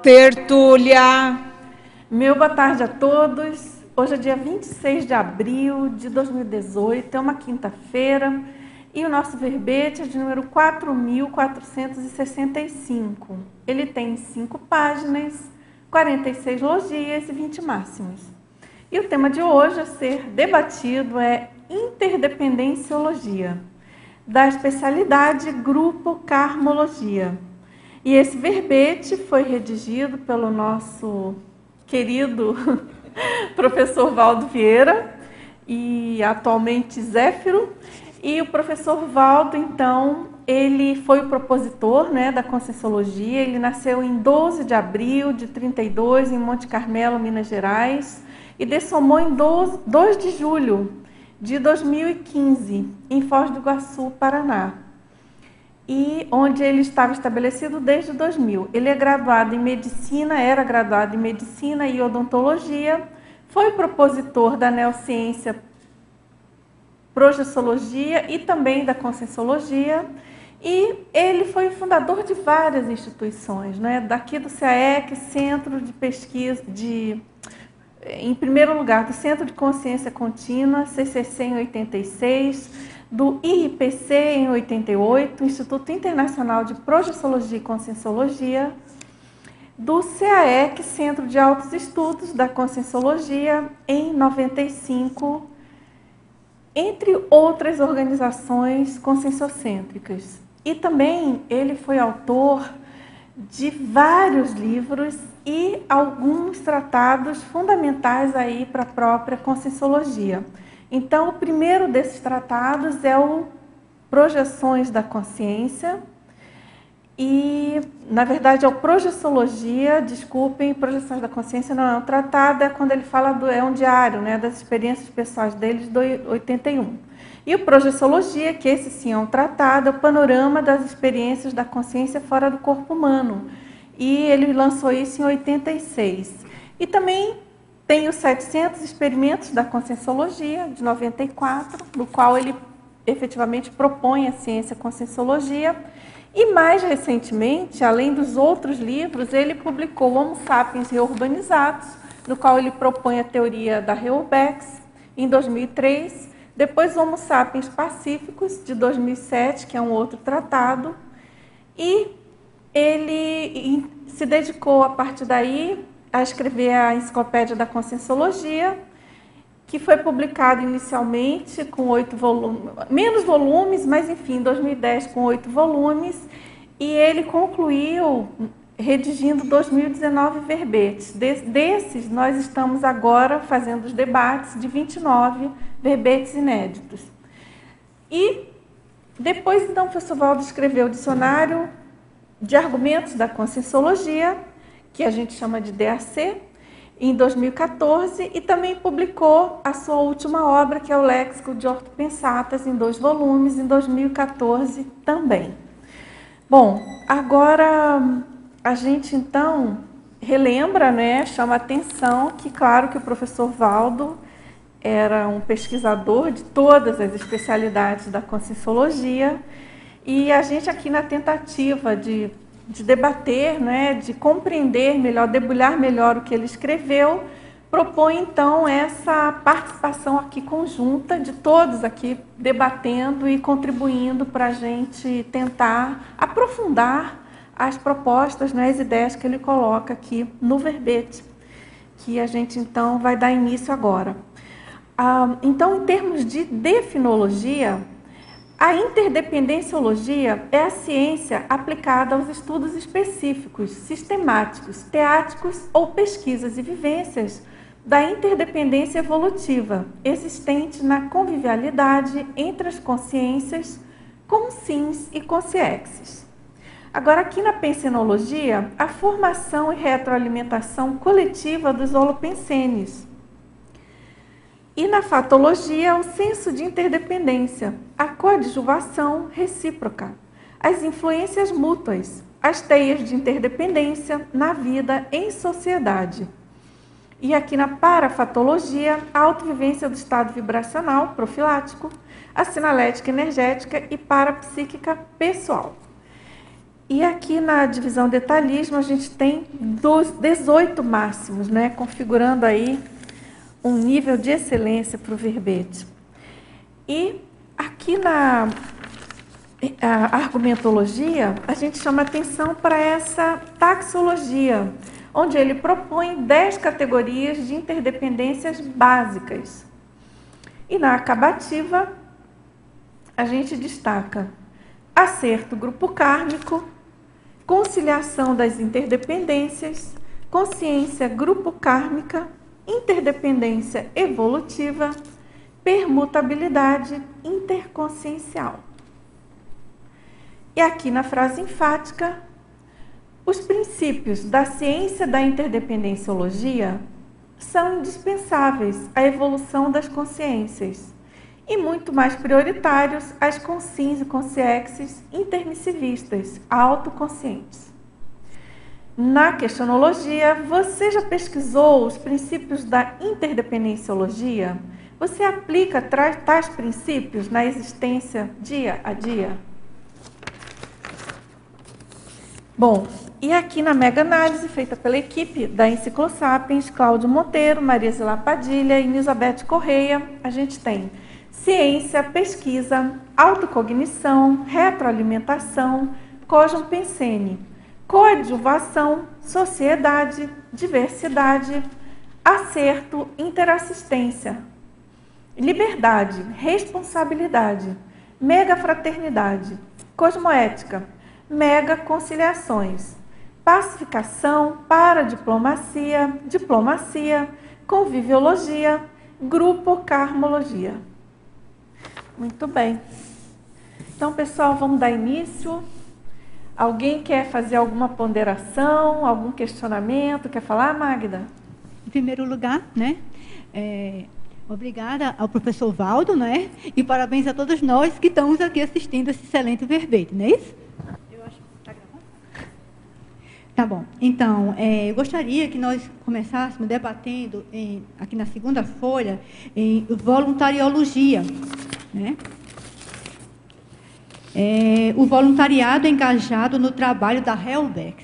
Tertúlia. Meu boa tarde a todos. Hoje é dia 26 de abril de 2018, é uma quinta-feira, e o nosso verbete é de número 4.465. Ele tem 5 páginas, 46 logias e 20 máximos. E o tema de hoje a ser debatido é interdependenciologia, da especialidade Grupo Carmologia. E esse verbete foi redigido pelo nosso querido professor Valdo Vieira e atualmente Zéfiro. E o professor Valdo, então, ele foi o propositor, né, da Conscienciologia. Ele nasceu em 12 de abril de 32 em Monte Carmelo, Minas Gerais, e dessomou em 2 de julho de 2015 em Foz do Iguaçu, Paraná, e onde ele estava estabelecido desde 2000. Ele é graduado em Medicina, era graduado em Medicina e Odontologia, foi propositor da Neociência Projeciologia e também da Conscienciologia, e ele foi o fundador de várias instituições, né? Daqui do CAEC, Centro de Pesquisa, em primeiro lugar, do Centro de Consciência Contínua, CCC em 86, do IIPC em 88, Instituto Internacional de Projeciologia e Conscienciologia, do CAEC, Centro de Altos Estudos da Conscienciologia, em 95, entre outras organizações conscienciocêntricas. E também ele foi autor de vários livros e alguns tratados fundamentais aí para a própria Conscienciologia. Então, o primeiro desses tratados é o Projeções da Consciência e, na verdade, é o Projeciologia, desculpem, Projeções da Consciência não é um tratado, é quando ele fala, é um diário, né, das experiências pessoais dele de 81. E o Projeciologia, que esse sim é um tratado, é o panorama das experiências da consciência fora do corpo humano. E ele lançou isso em 86. E também tem os 700 experimentos da Conscienciologia, de 94, no qual ele efetivamente propõe a ciência Conscienciologia. E mais recentemente, além dos outros livros, ele publicou Homo Sapiens Reurbanizados, no qual ele propõe a teoria da Reubex, em 2003. Depois, Homo Sapiens Pacíficos, de 2007, que é um outro tratado. E ele se dedicou, a partir daí, a escrever a Enciclopédia da Conscienciologia, que foi publicado inicialmente com 8 volumes, menos volumes, mas enfim, em 2010 com 8 volumes, e ele concluiu redigindo 2019 verbetes. Desses, nós estamos agora fazendo os debates de 29 verbetes inéditos. E depois, então, o professor Valdo escreveu o Dicionário de Argumentos da Conscienciologia, que a gente chama de DAC, em 2014, e também publicou a sua última obra, que é o Léxico de Ortopensatas, em 2 volumes, em 2014 também. Bom, agora a gente então relembra, né, chama a atenção que, claro, que o professor Valdo era um pesquisador de todas as especialidades da Conscienciologia, e a gente aqui na tentativa de debater, né, de compreender melhor, debulhar melhor o que ele escreveu, propõe então essa participação aqui conjunta de todos aqui debatendo e contribuindo para a gente tentar aprofundar as propostas, né, as ideias que ele coloca aqui no verbete, que a gente então vai dar início agora. Então, em termos de definologia, a interdependenciologia é a ciência aplicada aos estudos específicos, sistemáticos, teáticos ou pesquisas e vivências da interdependência evolutiva existente na convivialidade entre as consciências, consciens e consciexes. Agora, aqui na pensenologia, a formação e retroalimentação coletiva dos holopensenes. E na fatologia, o senso de interdependência, a coadjuvação recíproca, as influências mútuas, as teias de interdependência na vida em sociedade. E aqui na parafatologia, a autovivência do estado vibracional profilático, a sinalética energética e parapsíquica pessoal. E aqui na divisão detalhismo a gente tem 18 máximos, né, configurando aí um nível de excelência para o verbete. E aqui na argumentologia, a gente chama atenção para essa taxologia, onde ele propõe 10 categorias de interdependências básicas. E na acabativa, a gente destaca acerto grupo kármico, conciliação das interdependências, consciência grupo kármica, interdependência evolutiva, permutabilidade interconsciencial. E aqui na frase enfática, os princípios da ciência da interdependenciologia são indispensáveis à evolução das consciências e muito mais prioritários às consciências e consciexes intermissivistas, autoconscientes. Na questionologia, você já pesquisou os princípios da interdependenciologia? Você aplica tais princípios na existência dia a dia? Bom, e aqui na mega análise feita pela equipe da Enciclosapiens, Cláudio Monteiro, Maria Zilá Padilha e Elizabeth Correia, a gente tem ciência, pesquisa, autocognição, retroalimentação, cosmo pensene, coadjuvação, sociedade, diversidade, acerto, interassistência, liberdade, responsabilidade, megafraternidade, cosmoética, mega conciliações, pacificação, paradiplomacia, diplomacia, conviviologia, grupo-karmologia. Muito bem. Então, pessoal, vamos dar início. Alguém quer fazer alguma ponderação, algum questionamento? Quer falar, Magda? Em primeiro lugar, né? Obrigada ao professor Valdo, né? E parabéns a todos nós que estamos aqui assistindo esse excelente verbete, não é isso? Eu acho que está gravando. Tá bom. Então, eu gostaria que nós começássemos debatendo aqui na segunda folha em voluntariologia, né? O voluntariado engajado no trabalho da Helbex.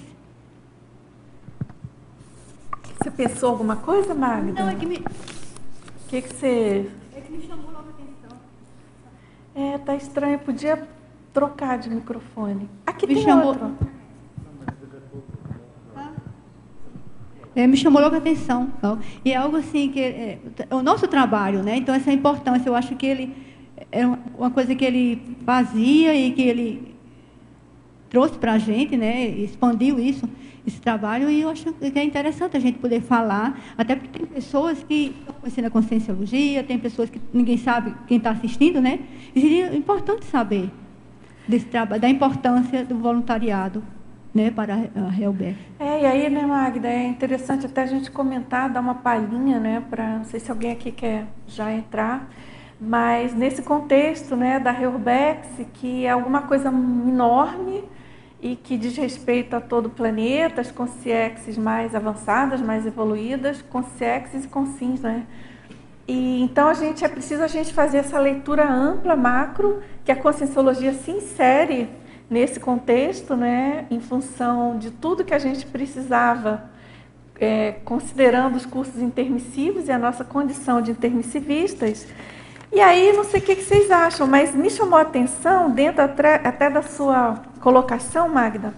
Você pensou alguma coisa, Magda? Não, é que me... O que você... É que me chamou logo a atenção. Tá estranho. Podia trocar de microfone. Aqui Me tem chamou... outro. Me chamou logo a atenção. Então, e é algo assim que... é o nosso trabalho, né? Então, essa importância, eu acho que ele... é uma coisa que ele fazia e que ele trouxe para a gente, né? Expandiu esse trabalho, e eu acho que é interessante a gente poder falar, até porque tem pessoas que estão conhecendo a conscienciologia, tem pessoas que ninguém sabe, quem está assistindo, né? E seria importante saber desse trabalho, da importância do voluntariado, né, para a Helbex. E aí, né, Magda, é interessante até a gente comentar, dar uma palhinha, né, para, não sei se alguém aqui quer já entrar, mas nesse contexto, né, da Helbex, que é alguma coisa enorme e que diz respeito a todo o planeta, as consciexes mais avançadas, mais evoluídas, consciexes e consciens, né? E então é preciso a gente fazer essa leitura ampla, macro, que a conscienciologia se insere nesse contexto, né, em função de tudo que a gente precisava, considerando os cursos intermissivos e a nossa condição de intermissivistas. E aí, não sei o que vocês acham, mas me chamou a atenção, dentro até da sua colocação, Magda,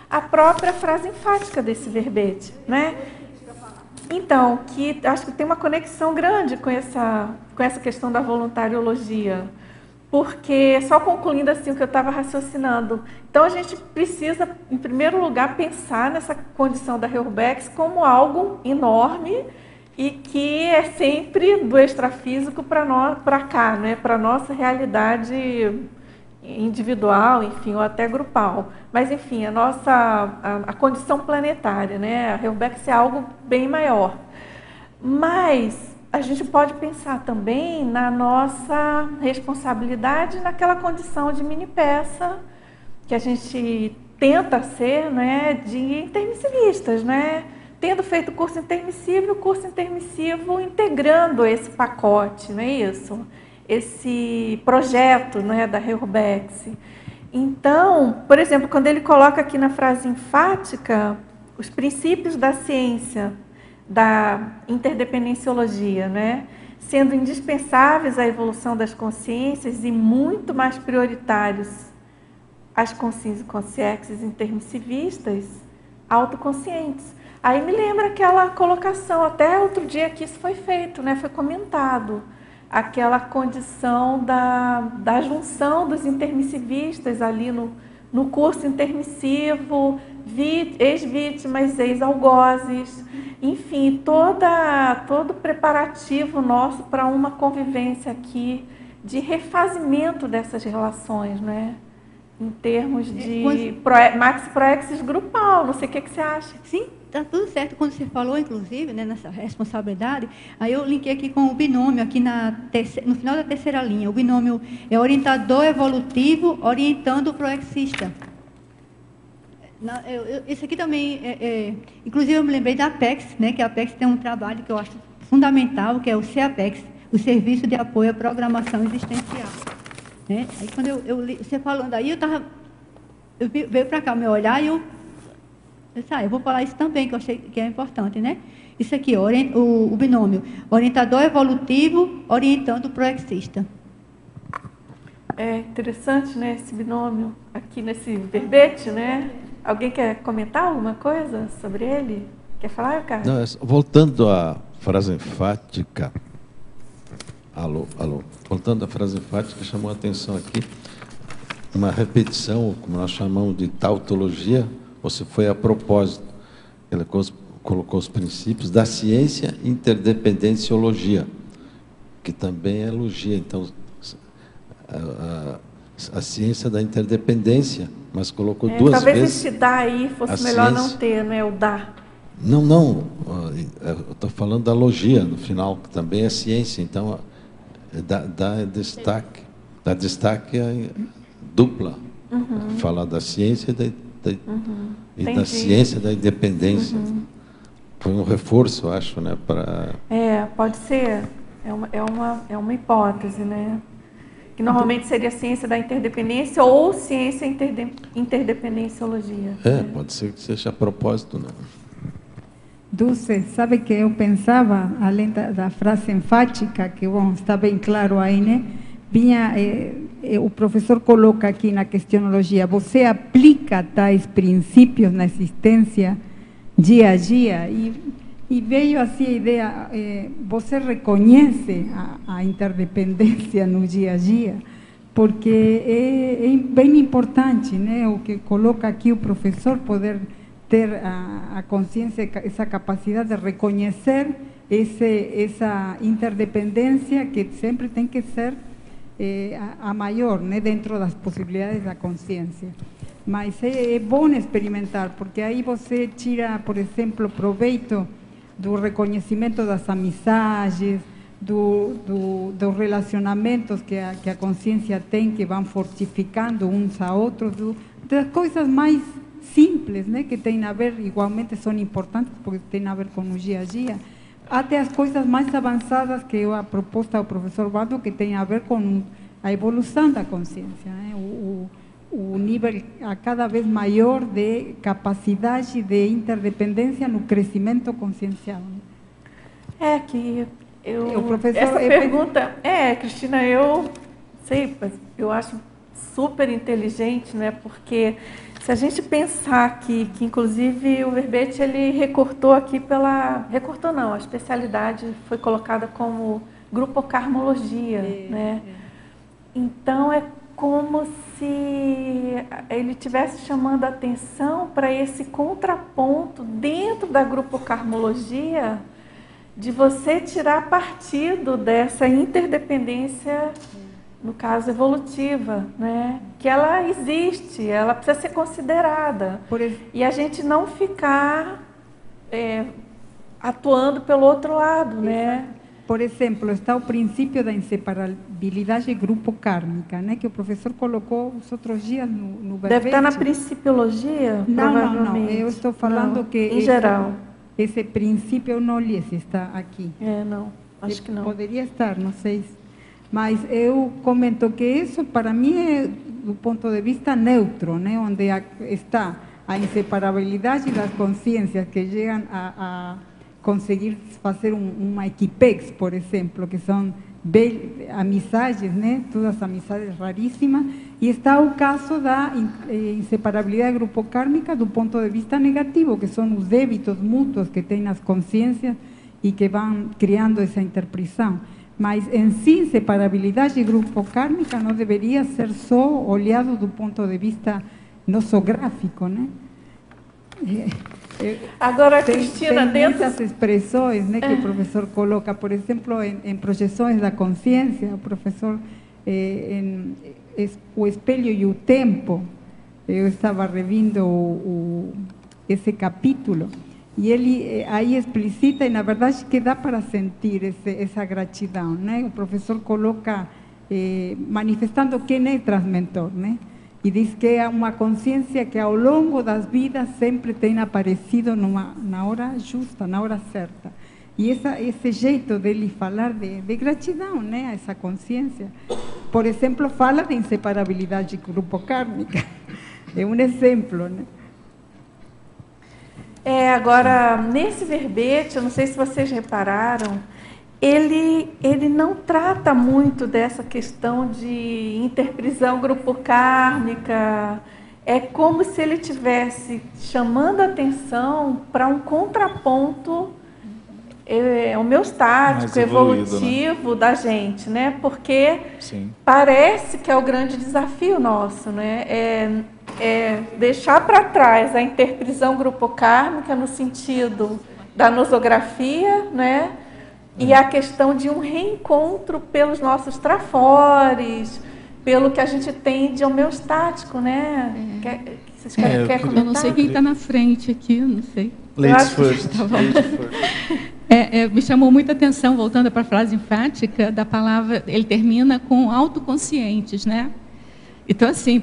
a própria frase enfática desse verbete, né? Então, que acho que tem uma conexão grande com essa questão da voluntariologia, porque, só concluindo assim o que eu estava raciocinando, então a gente precisa, em primeiro lugar, pensar nessa condição da Helbex como algo enorme e que é sempre do extrafísico para cá, né? Para a nossa realidade individual, enfim, ou até grupal. Mas, enfim, a condição planetária, né? A Helbex é algo bem maior. Mas a gente pode pensar também na nossa responsabilidade naquela condição de mini peça que a gente tenta ser, né, de intermissivistas, né? Tendo feito o curso intermissivo integrando esse pacote, não é isso? Esse projeto, né, da Helbex. Então, por exemplo, quando ele coloca aqui na frase enfática os princípios da ciência, da interdependenciologia, né? Sendo indispensáveis à evolução das consciências e muito mais prioritários às consciências intermissivistas autoconscientes. Aí me lembra aquela colocação, até outro dia que isso foi feito, né? Foi comentado, aquela condição da junção dos intermissivistas ali no curso intermissivo, ex-vítimas, ex-algozes, enfim, todo preparativo nosso para uma convivência aqui de refazimento dessas relações, né? Em termos de maxi proexis grupal, não sei o que você acha. Sim, está tudo certo. Quando você falou, inclusive, né, nessa responsabilidade, aí eu linkei aqui com o binômio, aqui no final da terceira linha. O binômio é orientador evolutivo orientando o proexista. Isso aqui também, inclusive eu me lembrei da Apex, né, que a Apex tem um trabalho que eu acho fundamental, que é o CAPEX, o Serviço de Apoio à Programação Existencial. Né? Aí quando eu li, você falando aí, veio para cá o meu olhar e eu vou falar isso também, que eu achei que é importante, né? Isso aqui, o binômio, orientador evolutivo orientando o proexista. É interessante, né, esse binômio aqui nesse verbete, né? Alguém quer comentar alguma coisa sobre ele? Quer falar, Carlos? Não, voltando à frase enfática. Alô. Voltando à frase enfática, chamou a atenção aqui uma repetição, como nós chamamos de tautologia, ou se foi a propósito. Ele colocou os princípios da ciência interdependenciologia, que também é logia. Então, a ciência da interdependência, mas colocou duas talvez vezes. Talvez esse dá aí fosse melhor ciência... não ter, né? O dá. Não. Eu estou falando da logia, no final, que também é ciência. Então, dá destaque. Dá destaque dupla. Falar da ciência e da ciência da independência. Foi um reforço, eu acho, né? Pode ser. É uma hipótese, né? Que normalmente seria ciência da interdependência ou ciência interdependenciologia. Pode ser que seja a propósito, né? Dulce, sabe que eu pensava, além da frase enfática, que bom, está bem claro aí, né? O professor coloca aqui na questionologia, você aplica tais princípios na existência dia a dia e veio assim a ideia, você reconhece a interdependência no dia a dia, porque é bem importante, né? O que coloca aqui o professor, poder ter a consciência, essa capacidade de reconhecer essa interdependência que sempre tem que ser a maior, né, dentro das possibilidades da consciência. Mas é bom experimentar, porque aí você tira, por exemplo, proveito do reconhecimento das amizades, dos relacionamentos que a consciência tem, que vão fortificando uns a outros, das coisas mais simples, né, que tem a ver, igualmente são importantes, porque tem a ver com o dia a dia, até as coisas mais avançadas, que é a proposta do professor Waldo, que tem a ver com a evolução da consciência, né? O nível a cada vez maior de capacidade de interdependência no crescimento consciencial. Né? Essa pergunta, Cristina, eu acho super inteligente, né? Porque se a gente pensar que inclusive o verbete ele recortou aqui a especialidade foi colocada como grupocarmologia, né? Então é como se ele estivesse chamando a atenção para esse contraponto dentro da grupocarmologia, de você tirar partido dessa interdependência, no caso evolutiva, né? Que ela existe, ela precisa ser considerada. E a gente não ficar atuando pelo outro lado, né? Por exemplo, está o princípio da inseparabilidade grupo-kármica, né? Que o professor colocou os outros dias no verbete. Deve estar na principiologia, não. Eu estou falando que... Em geral. Esse princípio eu não li se está aqui. Não, acho que não. Poderia estar, não sei. Mas eu comento que isso, para mim, é do ponto de vista neutro, né? Onde está a inseparabilidade das consciências que chegam a conseguir fazer uma equipex, por exemplo, que são amizades, né? Todas amizades raríssimas. E está o caso da inseparabilidade grupo-kármica do ponto de vista negativo, que são os débitos mútuos que têm as consciências e que vão criando essa interpretação. Mas, em si, inseparabilidade grupo-kármica não deveria ser só olhado do ponto de vista nosográfico, né? Agora, Cristina, tem muitas expressões, né, que o professor coloca, por exemplo, em projeções da consciência, o professor, o espelho e o tempo, eu estava revindo esse capítulo, e ele aí explicita, e na verdade que dá para sentir essa gratidão, né? O professor coloca, manifestando quem é transmentor, né? E diz que é uma consciência que ao longo das vidas sempre tem aparecido na hora justa, na hora certa. E esse jeito dele falar de gratidão, né, a essa consciência. Por exemplo, fala de inseparabilidade grupo-kármica. É um exemplo, né? Agora, nesse verbete, eu não sei se vocês repararam, ele não trata muito dessa questão de interprisão grupo-kármica. É como se ele estivesse chamando a atenção para um contraponto homeostático, evolutivo, né, da gente, né? Porque parece que é o grande desafio nosso, né? É deixar para trás a interprisão grupo-kármica no sentido da nosografia, né? E a questão de um reencontro pelos nossos trafores, pelo que a gente tem de homeostático, né? Vocês querem comentar? Eu não sei quem está na frente aqui, não sei. Ladies first. Me chamou muita atenção, voltando para a frase enfática, da palavra, ele termina com autoconscientes, né? Então, assim,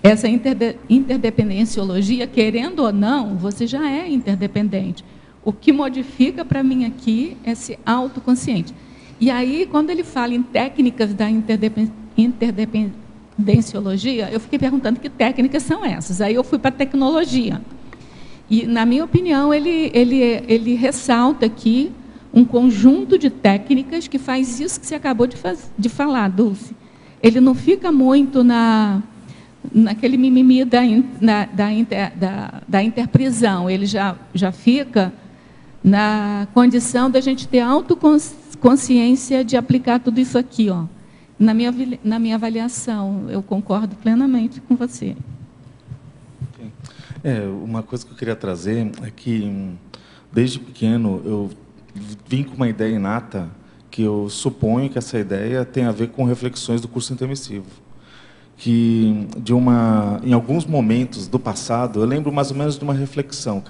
essa interdependenciologia, querendo ou não, você já é interdependente. O que modifica para mim aqui é ser autoconsciente. E aí, quando ele fala em técnicas da interdependenciologia, eu fiquei perguntando que técnicas são essas. Aí eu fui para a tecnologia. E, na minha opinião, ele ressalta aqui um conjunto de técnicas que faz isso que você acabou de falar, Dulce. Ele não fica muito naquele mimimi da interprisão, ele já fica na condição da gente ter autoconsciência de aplicar tudo isso aqui, ó. Na minha avaliação, eu concordo plenamente com você. Uma coisa que eu queria trazer é que, desde pequeno, eu vim com uma ideia inata, que eu suponho que essa ideia tem a ver com reflexões do curso intermissivo. Que, em alguns momentos do passado, eu lembro mais ou menos de uma reflexão,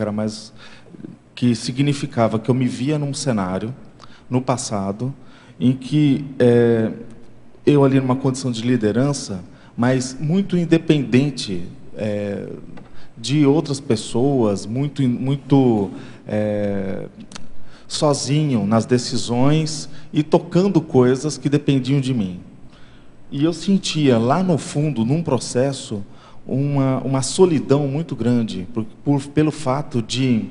que significava que eu me via num cenário, no passado, em que eu ali numa condição de liderança, mas muito independente de outras pessoas, muito sozinho nas decisões e tocando coisas que dependiam de mim. E eu sentia lá no fundo, num processo, uma solidão muito grande, pelo fato de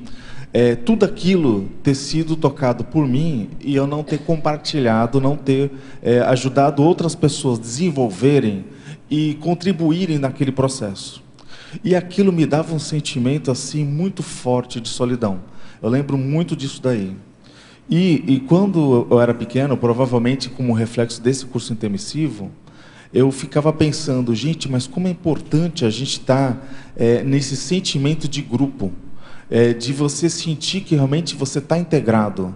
tudo aquilo ter sido tocado por mim e eu não ter compartilhado, não ter ajudado outras pessoas a desenvolverem e contribuírem naquele processo. E aquilo me dava um sentimento assim muito forte de solidão. Eu lembro muito disso daí. E quando eu era pequeno, provavelmente como reflexo desse curso intermissivo, eu ficava pensando, gente, mas como é importante a gente estar nesse sentimento de grupo, de você sentir que realmente você está integrado,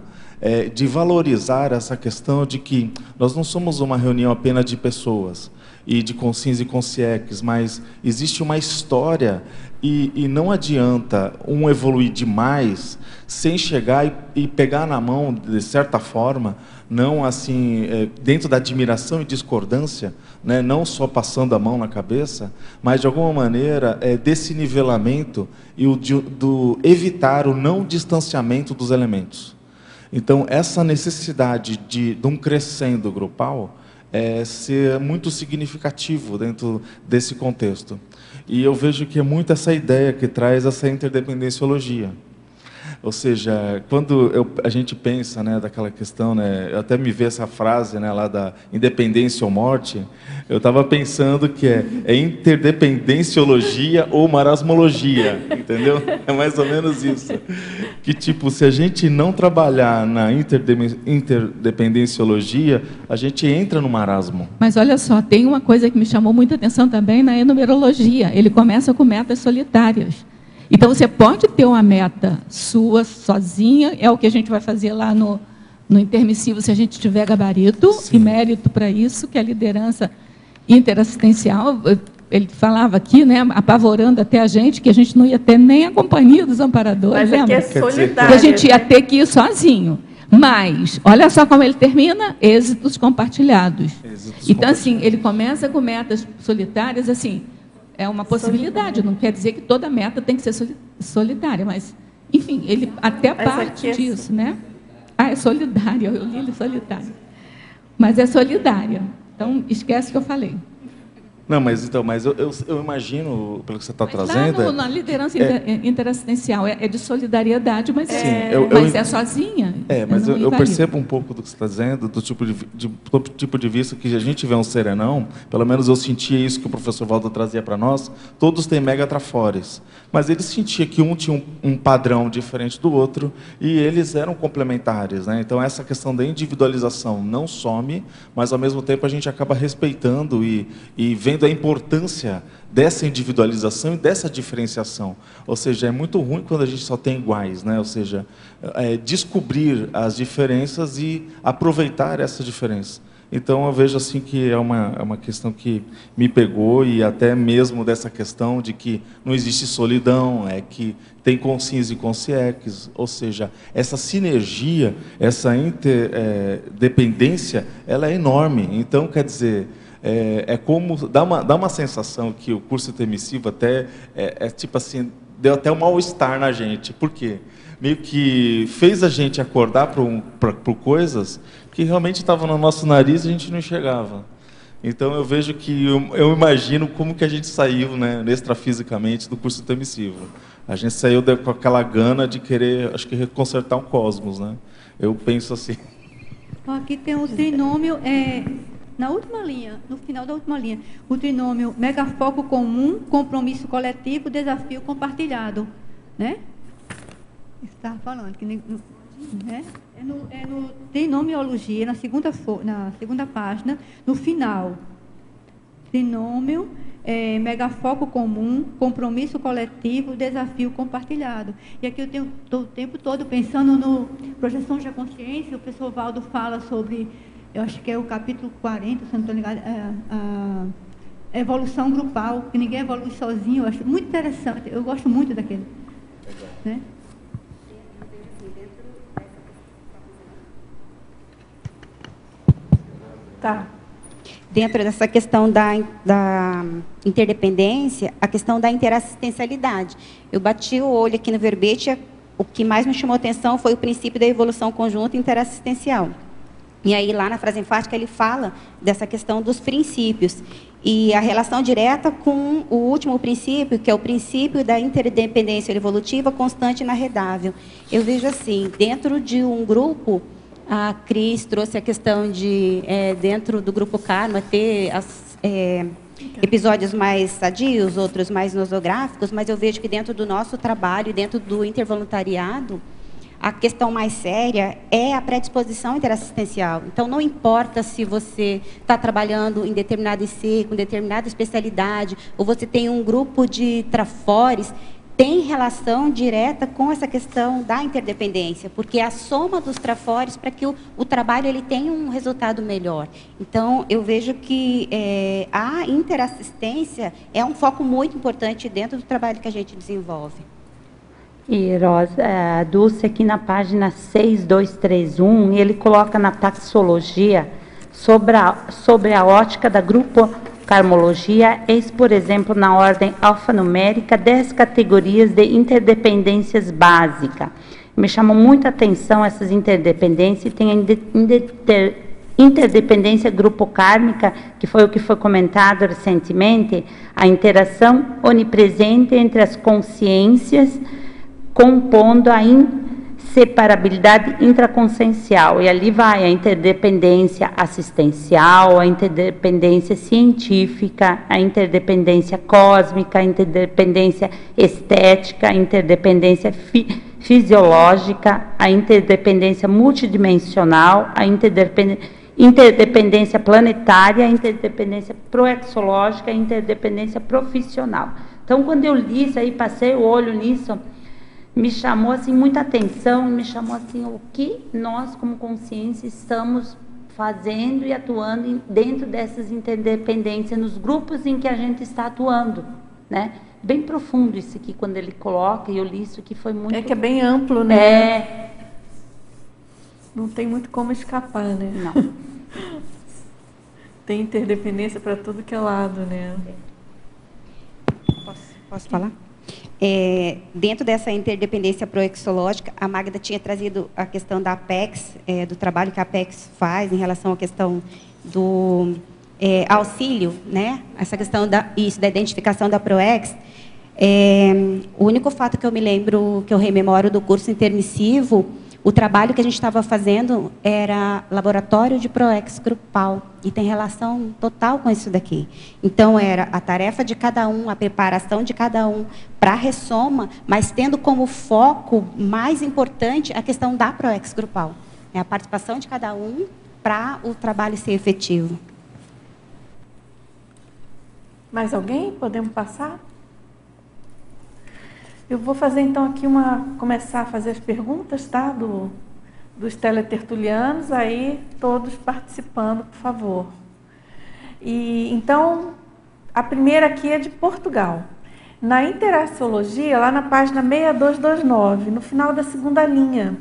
de valorizar essa questão de que nós não somos uma reunião apenas de pessoas, e de consciência e consciex, mas existe uma história e não adianta um evoluir demais sem chegar e pegar na mão, de certa forma, não assim, dentro da admiração e discordância, né, não só passando a mão na cabeça, mas de alguma maneira desse nivelamento e do evitar o não distanciamento dos elementos. Então, essa necessidade de um crescendo grupal ser muito significativo dentro desse contexto. E eu vejo que é muito essa ideia que traz essa interdependenciologia. Ou seja, quando a gente pensa, né, daquela questão, né, eu até me vi essa frase, né, lá da independência ou morte, eu estava pensando que é interdependenciologia ou marasmologia, entendeu? É mais ou menos isso. Que, tipo, se a gente não trabalhar na interdependenciologia, a gente entra no marasmo. Mas olha só, tem uma coisa que me chamou muita atenção também na enumerologia. Ele começa com metas solitárias. Então, você pode ter uma meta sua, sozinha, é o que a gente vai fazer lá no intermissivo, se a gente tiver gabarito e mérito para isso, que é a liderança interassistencial. Ele falava aqui, né, apavorando até a gente, que a gente não ia ter nem a companhia dos amparadores. Mas aqui é solidário. Que a gente ia ter que ir sozinho. Mas, olha só como ele termina, êxitos compartilhados. Então, assim, ele começa com metas solitárias, assim, é uma possibilidade, não quer dizer que toda meta tem que ser solitária, mas, enfim, ele até parte disso, né? Ah, é solidária, eu li ele solitário. Mas é solidária. Então, esquece o que eu falei. Não, mas eu imagino, pelo que você está trazendo... Lá na liderança interassistencial é de solidariedade, mas, sim, é sozinha. Mas eu percebo um pouco do que você está dizendo, do tipo de vista que a gente vê um serenão, pelo menos eu sentia isso que o professor Valdo trazia para nós, todos têm mega trafores. Mas ele sentia que um tinha um padrão diferente do outro e eles eram complementares, né? Então, essa questão da individualização não some, mas, ao mesmo tempo, a gente acaba respeitando e vendo a importância dessa individualização e dessa diferenciação. Ou seja, é muito ruim quando a gente só tem iguais, né? Ou seja, descobrir as diferenças e aproveitar essa diferença. Então, eu vejo assim que é uma questão que me pegou, e até mesmo dessa questão de que não existe solidão, que tem consciência e consciex, ou seja, essa sinergia, essa interdependência, ela é enorme. Então, quer dizer, como dá uma sensação que o curso intermissivo até tipo assim, deu até um mal-estar na gente. Por quê? Meio que fez a gente acordar por coisas que realmente estavam no nosso nariz e a gente não enxergava. Então, eu vejo que eu imagino como que a gente saiu, né, extrafisicamente do curso intermissivo. A gente saiu com aquela gana de querer, acho que, reconsertar um cosmos, né? Eu penso assim. Aqui tem um trinômio, na última linha, no final da última linha, o trinômio megafoco comum, compromisso coletivo, desafio compartilhado, né? Estava falando que, né? É no trinomiologia, na segunda página, no final. Trinômio, megafoco comum, compromisso coletivo, desafio compartilhado. E aqui eu estou o tempo todo pensando no projeção de consciência. O professor Valdo fala sobre, eu acho que é o capítulo 40, se não estou ligado, a evolução grupal, que ninguém evolui sozinho. Eu acho muito interessante, eu gosto muito daquele. Né? Tá. Dentro dessa questão da interdependência, a questão da interassistencialidade. Eu bati o olho aqui no verbete, o que mais me chamou a atenção foi o princípio da evolução conjunta interassistencial. E aí, lá na frase enfática, ele fala dessa questão dos princípios. E a relação direta com o último princípio, que é o princípio da interdependência evolutiva constante e inarredável. Eu vejo assim, dentro de um grupo, a Cris trouxe a questão de, dentro do grupo Karma, ter episódios mais sadios, outros mais nosográficos, mas eu vejo que dentro do nosso trabalho, dentro do intervoluntariado, a questão mais séria é a predisposição interassistencial. Então, não importa se você está trabalhando em determinado IC, com determinada especialidade, ou você tem um grupo de trafores, tem relação direta com essa questão da interdependência, porque é a soma dos trafores para que o trabalho ele tenha um resultado melhor. Então, eu vejo que a interassistência é um foco muito importante dentro do trabalho que a gente desenvolve. E, Rosa, Dulce, aqui na página 6231, ele coloca na taxologia sobre a ótica da grupo karmologia, eis, por exemplo, na ordem alfanumérica, 10 categorias de interdependências básicas. Me chamou muita atenção essas interdependências, e tem a interdependência grupo-kármica, que foi o que foi comentado recentemente, a interação onipresente entre as consciências, compondo a inseparabilidade intraconsciencial. E ali vai a interdependência assistencial, a interdependência científica, a interdependência cósmica, a interdependência estética, a interdependência fisiológica, a interdependência multidimensional, a interdependência planetária, a interdependência proexológica, a interdependência profissional. Então, quando eu li isso aí, passei o olho nisso, me chamou assim muita atenção, me chamou assim o que nós como consciência estamos fazendo e atuando dentro dessas interdependências nos grupos em que a gente está atuando, né? Bem profundo isso aqui quando ele coloca, e eu li isso que foi muito... É que é bem amplo, né? Não tem muito como escapar, né? Não. Tem interdependência para tudo que é lado, né? Posso falar? Dentro dessa interdependência proexológica, a Magda tinha trazido a questão da Apex, do trabalho que a Apex faz em relação à questão do auxílio, né? Essa questão da identificação da ProEx. O único fato que eu me lembro, que eu rememoro do curso intermissivo, o trabalho que a gente estava fazendo era laboratório de ProEx grupal, e tem relação total com isso daqui. Então, era a tarefa de cada um, a preparação de cada um para a ressoma, mas tendo como foco mais importante a questão da ProEx grupal. A participação de cada um para o trabalho ser efetivo. Mais alguém? Podemos passar? Eu vou fazer, então, aqui começar a fazer as perguntas, tá? Dos teletertulianos, aí todos participando, por favor. Então, a primeira aqui é de Portugal. Na interaciologia, lá na página 6229, no final da segunda linha,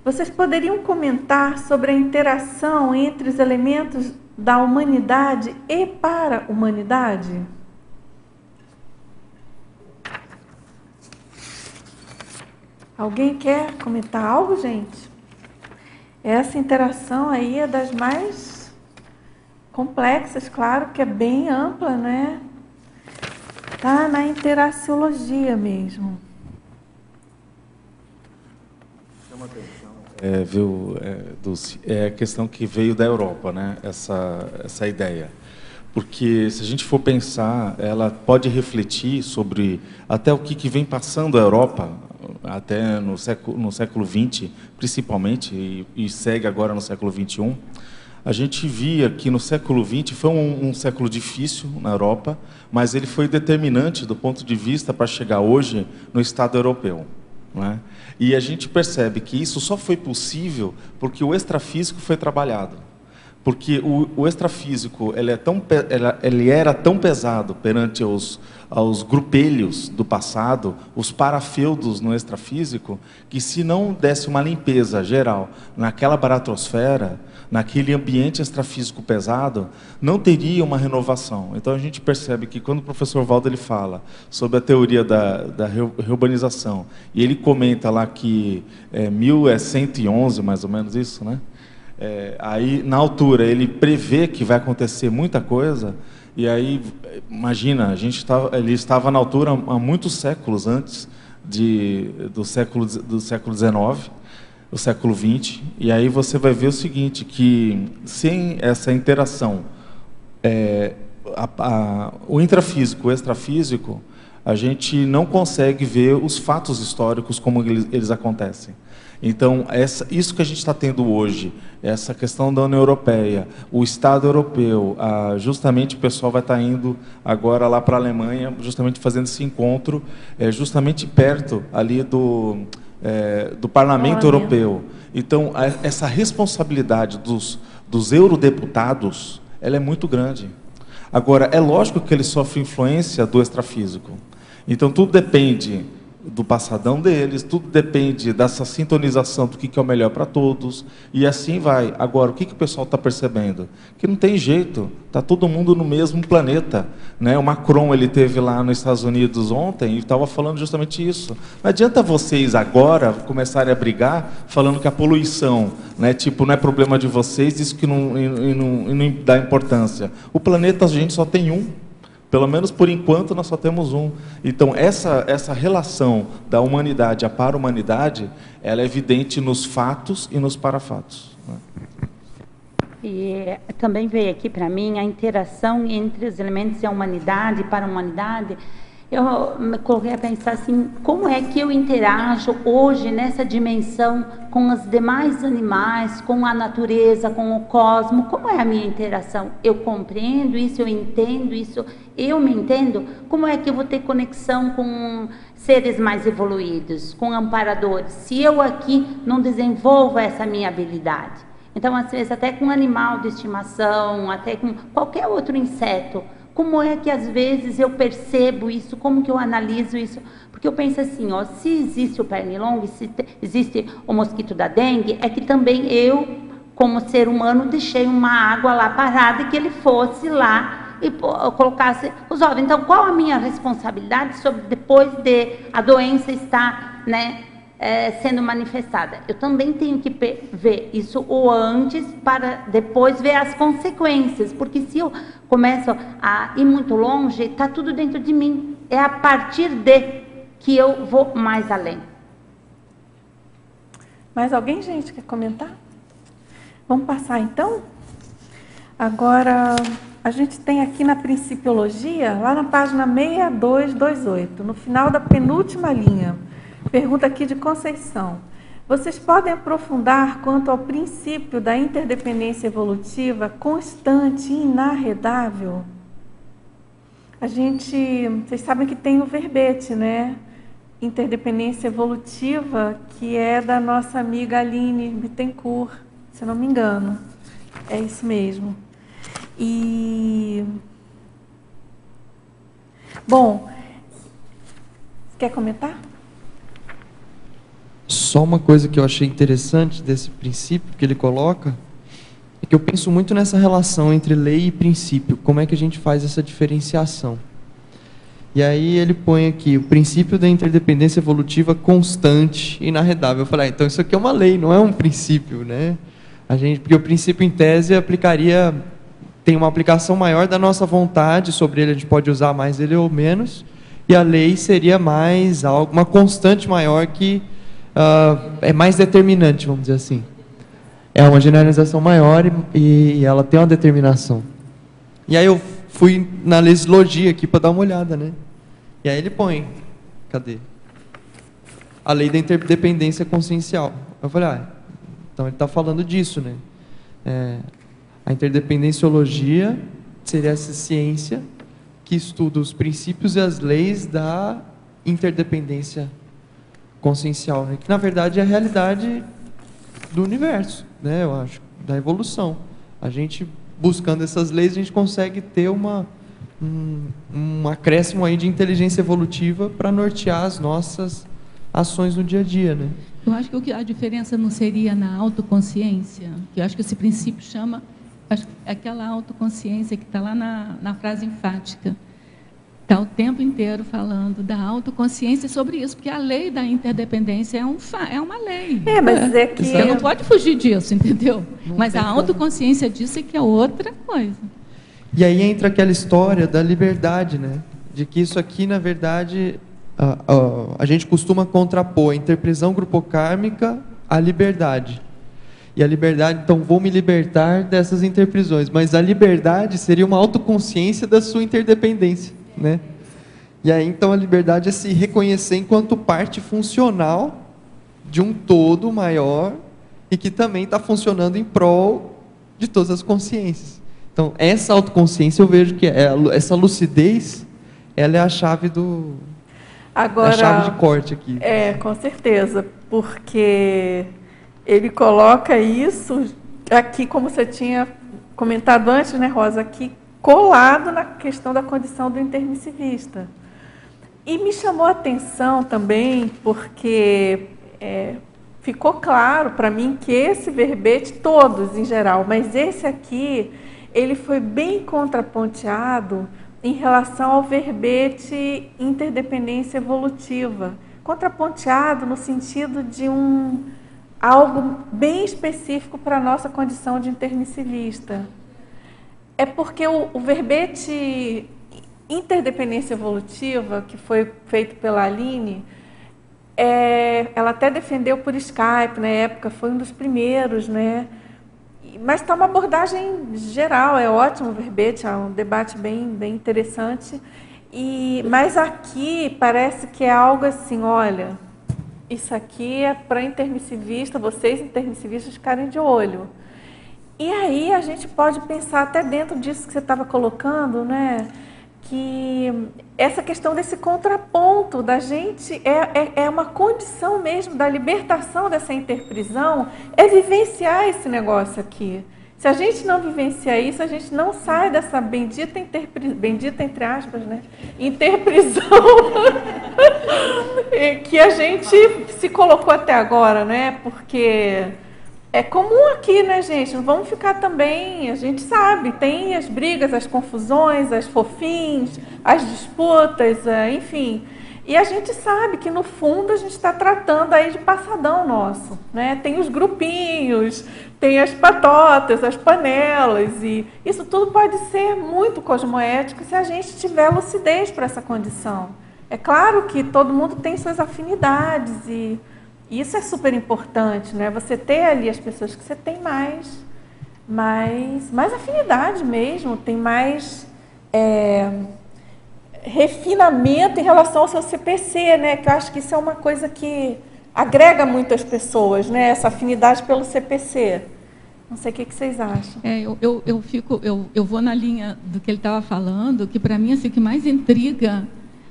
vocês poderiam comentar sobre a interação entre os elementos da humanidade e para a humanidade? Alguém quer comentar algo, gente? Essa interação aí é das mais complexas, claro, que é bem ampla, né? Tá na interaciologia mesmo. Chama atenção. Dulce, é a questão que veio da Europa, né? Essa ideia. Porque, se a gente for pensar, ela pode refletir sobre até o que vem passando a Europa, até no século XX, principalmente, e segue agora no século XXI. A gente via que no século XX foi um século difícil na Europa, mas ele foi determinante do ponto de vista para chegar hoje no Estado europeu, né? E a gente percebe que isso só foi possível porque o extrafísico foi trabalhado. Porque o extrafísico ele era tão pesado perante aos grupelhos do passado, os parafeudos no extrafísico, que se não desse uma limpeza geral naquela baratrosfera, naquele ambiente extrafísico pesado, não teria uma renovação. Então a gente percebe que quando o professor Valdo ele fala sobre a teoria da reurbanização, e ele comenta lá que 1111, mais ou menos isso, né? Aí, na altura, ele prevê que vai acontecer muita coisa, e aí, imagina, ele estava na altura há muitos séculos antes do século XIX, o século XX, e aí você vai ver o seguinte, que sem essa interação, o intrafísico, o extrafísico, a gente não consegue ver os fatos históricos como eles acontecem. Então, isso que a gente está tendo hoje, essa questão da União Europeia, o Estado Europeu, justamente o pessoal vai estar indo agora lá para a Alemanha, justamente fazendo esse encontro, justamente perto ali do Parlamento Europeu. Então, essa responsabilidade dos eurodeputados, ela é muito grande. Agora, é lógico que ele sofre influência do extrafísico. Então, tudo depende do passadão deles, tudo depende dessa sintonização do que é o melhor para todos, e assim vai. Agora, o que o pessoal está percebendo? Que não tem jeito, está todo mundo no mesmo planeta, né? O Macron, ele esteve lá nos Estados Unidos ontem e estava falando justamente isso. Não adianta vocês agora começarem a brigar falando que a poluição, né, tipo, não é problema de vocês, isso que não dá importância. O planeta, a gente só tem um. Pelo menos por enquanto nós só temos um. Então essa relação da humanidade à para-humanidade, ela é evidente nos fatos e nos parafatos. E também veio aqui para mim a interação entre os elementos da humanidade e para-humanidade. Eu me coloquei a pensar assim, como é que eu interajo hoje nessa dimensão com os demais animais, com a natureza, com o cosmos? Como é a minha interação? Eu compreendo isso, eu entendo isso, eu me entendo? Como é que eu vou ter conexão com seres mais evoluídos, com amparadores, se eu aqui não desenvolvo essa minha habilidade? Então, às vezes, até com animal de estimação, até com qualquer outro inseto, como é que às vezes eu percebo isso, como que eu analiso isso? Porque eu penso assim, ó, se existe o pernilongo, se existe o mosquito da dengue, é que também eu, como ser humano, deixei uma água lá parada e que ele fosse lá e colocasse os ovos. Então, qual a minha responsabilidade sobre depois de a doença estar, né, sendo manifestada? Eu também tenho que ver isso o antes para depois ver as consequências, porque se eu começo a ir muito longe, está tudo dentro de mim, é a partir de que eu vou mais além. Mais alguém, gente, quer comentar? Vamos passar então? Agora, a gente tem aqui na Principiologia, lá na página 6228, no final da penúltima linha, pergunta aqui de Conceição. Vocês podem aprofundar quanto ao princípio da interdependência evolutiva constante e inarredável? Vocês sabem que tem o verbete, né? Interdependência evolutiva, que é da nossa amiga Aline Bittencourt, se não me engano. É isso mesmo. Bom, quer comentar? Só uma coisa que eu achei interessante desse princípio que ele coloca, é que eu penso muito nessa relação entre lei e princípio, como é que a gente faz essa diferenciação. E aí ele põe aqui, o princípio da interdependência evolutiva constante e inarredável. Eu falei, então isso aqui é uma lei, não é um princípio, né? Porque o princípio, em tese, tem uma aplicação maior da nossa vontade, sobre ele a gente pode usar mais ele ou menos, e a lei seria mais uma constante maior que é mais determinante, vamos dizer assim. É uma generalização maior e ela tem uma determinação. E aí eu fui na legislogia aqui para dar uma olhada, né? E aí ele põe, cadê? A lei da interdependência consciencial. Eu falei, então ele está falando disso, né? A interdependenciologia seria essa ciência que estuda os princípios e as leis da interdependência consciencial, né? Que na verdade é a realidade do universo, né? Eu acho, da evolução. A gente buscando essas leis, a gente consegue ter um acréscimo aí de inteligência evolutiva para nortear as nossas ações no dia a dia, né? Eu acho que a diferença não seria na autoconsciência, que eu acho que esse princípio chama, aquela autoconsciência que está lá na frase enfática. Está o tempo inteiro falando da autoconsciência sobre isso, porque a lei da interdependência é uma lei. Mas é que... Você não pode fugir disso, entendeu? Mas a autoconsciência disso é que é outra coisa. E aí entra aquela história da liberdade, né? De que isso aqui, na verdade, a gente costuma contrapor a interprisão grupocármica à liberdade. E a liberdade, então, vou me libertar dessas interprisões. Mas a liberdade seria uma autoconsciência da sua interdependência, né? E aí, então, a liberdade é se reconhecer enquanto parte funcional de um todo maior e que também está funcionando em prol de todas as consciências. Então, essa autoconsciência, eu vejo que essa lucidez, ela é a chave Agora, a chave de corte aqui. Com certeza, porque ele coloca isso aqui, como você tinha comentado antes, né, Rosa, aqui colado na questão da condição do intermissivista. E me chamou a atenção também, porque ficou claro para mim que esse verbete, todos em geral, mas esse aqui, ele foi bem contraponteado em relação ao verbete interdependência evolutiva. Contraponteado no sentido de algo bem específico para a nossa condição de intermissivista. É porque o verbete interdependência evolutiva, que foi feito pela Aline, ela até defendeu por Skype na época, foi um dos primeiros, né? Mas está uma abordagem geral, é ótimo o verbete, é um debate bem interessante. Mas aqui parece que é algo assim, olha, isso aqui é para intermissivista, vocês intermissivistas ficarem de olho. E aí a gente pode pensar até dentro disso que você estava colocando, né? Que essa questão desse contraponto da gente é uma condição mesmo da libertação dessa interprisão, é vivenciar esse negócio aqui. Se a gente não vivenciar isso, a gente não sai dessa bendita entre aspas, né, interprisão que a gente se colocou até agora, né? Porque é comum aqui, né, gente? Não vamos ficar também, a gente sabe, tem as brigas, as confusões, as fofins, as disputas, enfim. E a gente sabe que, no fundo, a gente está tratando aí de passadão nosso, né? Tem os grupinhos, tem as patotas, as panelas, e isso tudo pode ser muito cosmoético se a gente tiver lucidez para essa condição. É claro que todo mundo tem suas afinidades, e isso é super importante, né? Você ter ali as pessoas que você tem mais afinidade mesmo, tem mais refinamento em relação ao seu CPC, né? Que eu acho que isso é uma coisa que agrega muito as pessoas, né? Essa afinidade pelo CPC. Não sei o que vocês acham. Eu vou na linha do que ele estava falando, que para mim assim, o que mais intriga,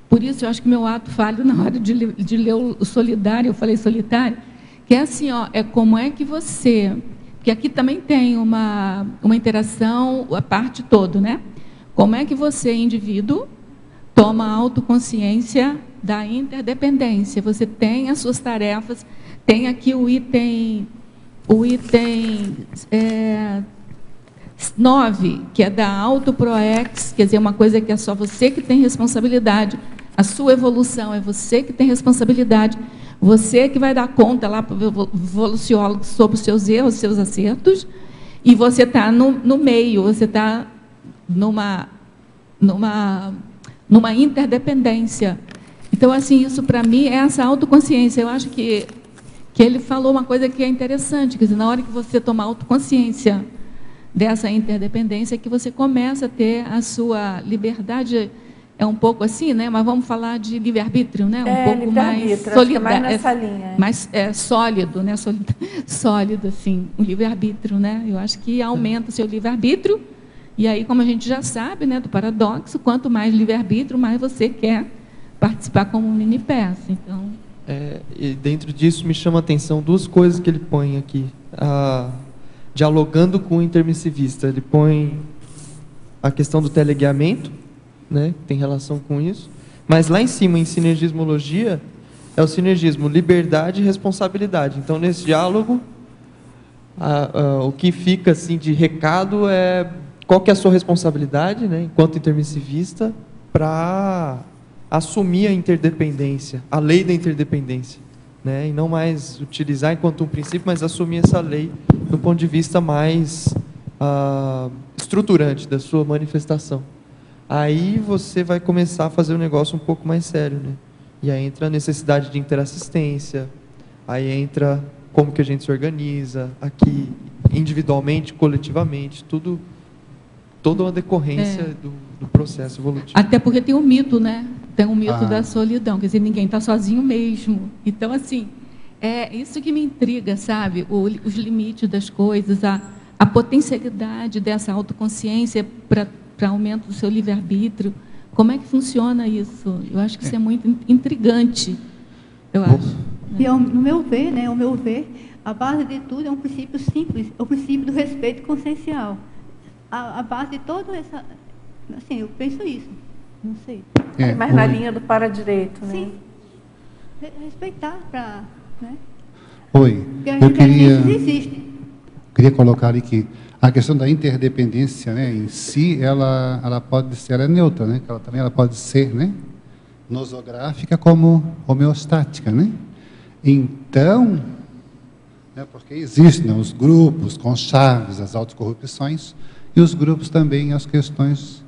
por isso eu acho que meu ato falho na hora de ler o solidário, eu falei solitário, que é assim, ó, é como é que você, porque aqui também tem uma interação, a parte toda, né? Como é que você, indivíduo, toma autoconsciência da interdependência. Você tem as suas tarefas, tem aqui o item 9, que é da autoproex, quer dizer, uma coisa que é só você que tem responsabilidade. A sua evolução é você que tem responsabilidade. Você que vai dar conta lá para o evoluciólogo sobre os seus erros, seus acertos, e você está no meio, você está numa interdependência. Então, assim, isso para mim é essa autoconsciência. Eu acho que ele falou uma coisa que é interessante, quer dizer, na hora que você toma autoconsciência dessa interdependência, que você começa a ter a sua liberdade, é um pouco assim, né? Mas vamos falar de livre-arbítrio, né? Um pouco mais solidário, mais nessa linha. Mais sólido, né? Sólido, assim, o livre-arbítrio, né? Eu acho que aumenta o seu livre-arbítrio. E aí, como a gente já sabe, né, do paradoxo, quanto mais livre-arbítrio, mais você quer participar como um mini-peça. Então... e dentro disso me chama a atenção duas coisas que ele põe aqui. Dialogando com o intermissivista, ele põe a questão do teleguiamento, né, que tem relação com isso, mas lá em cima, em sinergismologia, é o sinergismo liberdade e responsabilidade. Então, nesse diálogo, o que fica assim, de recado é qual que é a sua responsabilidade, né, enquanto intermissivista, para assumir a interdependência, a lei da interdependência, né, e não mais utilizar enquanto um princípio, mas assumir essa lei do ponto de vista mais estruturante da sua manifestação. Aí você vai começar a fazer o negócio um pouco mais sério, né? E aí entra a necessidade de interassistência, aí entra como que a gente se organiza aqui, individualmente, coletivamente, toda uma decorrência do processo evolutivo. Até porque tem um mito, né? Tem um mito da solidão, quer dizer, ninguém está sozinho mesmo. Então, assim, é isso que me intriga, sabe? Os limites das coisas, a potencialidade dessa autoconsciência para aumento do seu livre-arbítrio. Como é que funciona isso? Eu acho que isso é muito intrigante, eu acho. E no meu ver, né, a base de tudo é um princípio simples, é o princípio do respeito consciencial. A base de toda essa... Assim, eu penso isso. não sei. Mas na linha do para-direito, né? Sim. Respeitar para... Né? Oi, Porque as eu diferenças existem. queria colocar ali que a questão da interdependência, né, em si, ela pode ser, ela é neutra, né? Ela pode ser, né, nosográfica como homeostática, né? Então, né, porque existem, né, os grupos com chaves, as autocorrupções, e os grupos também as questões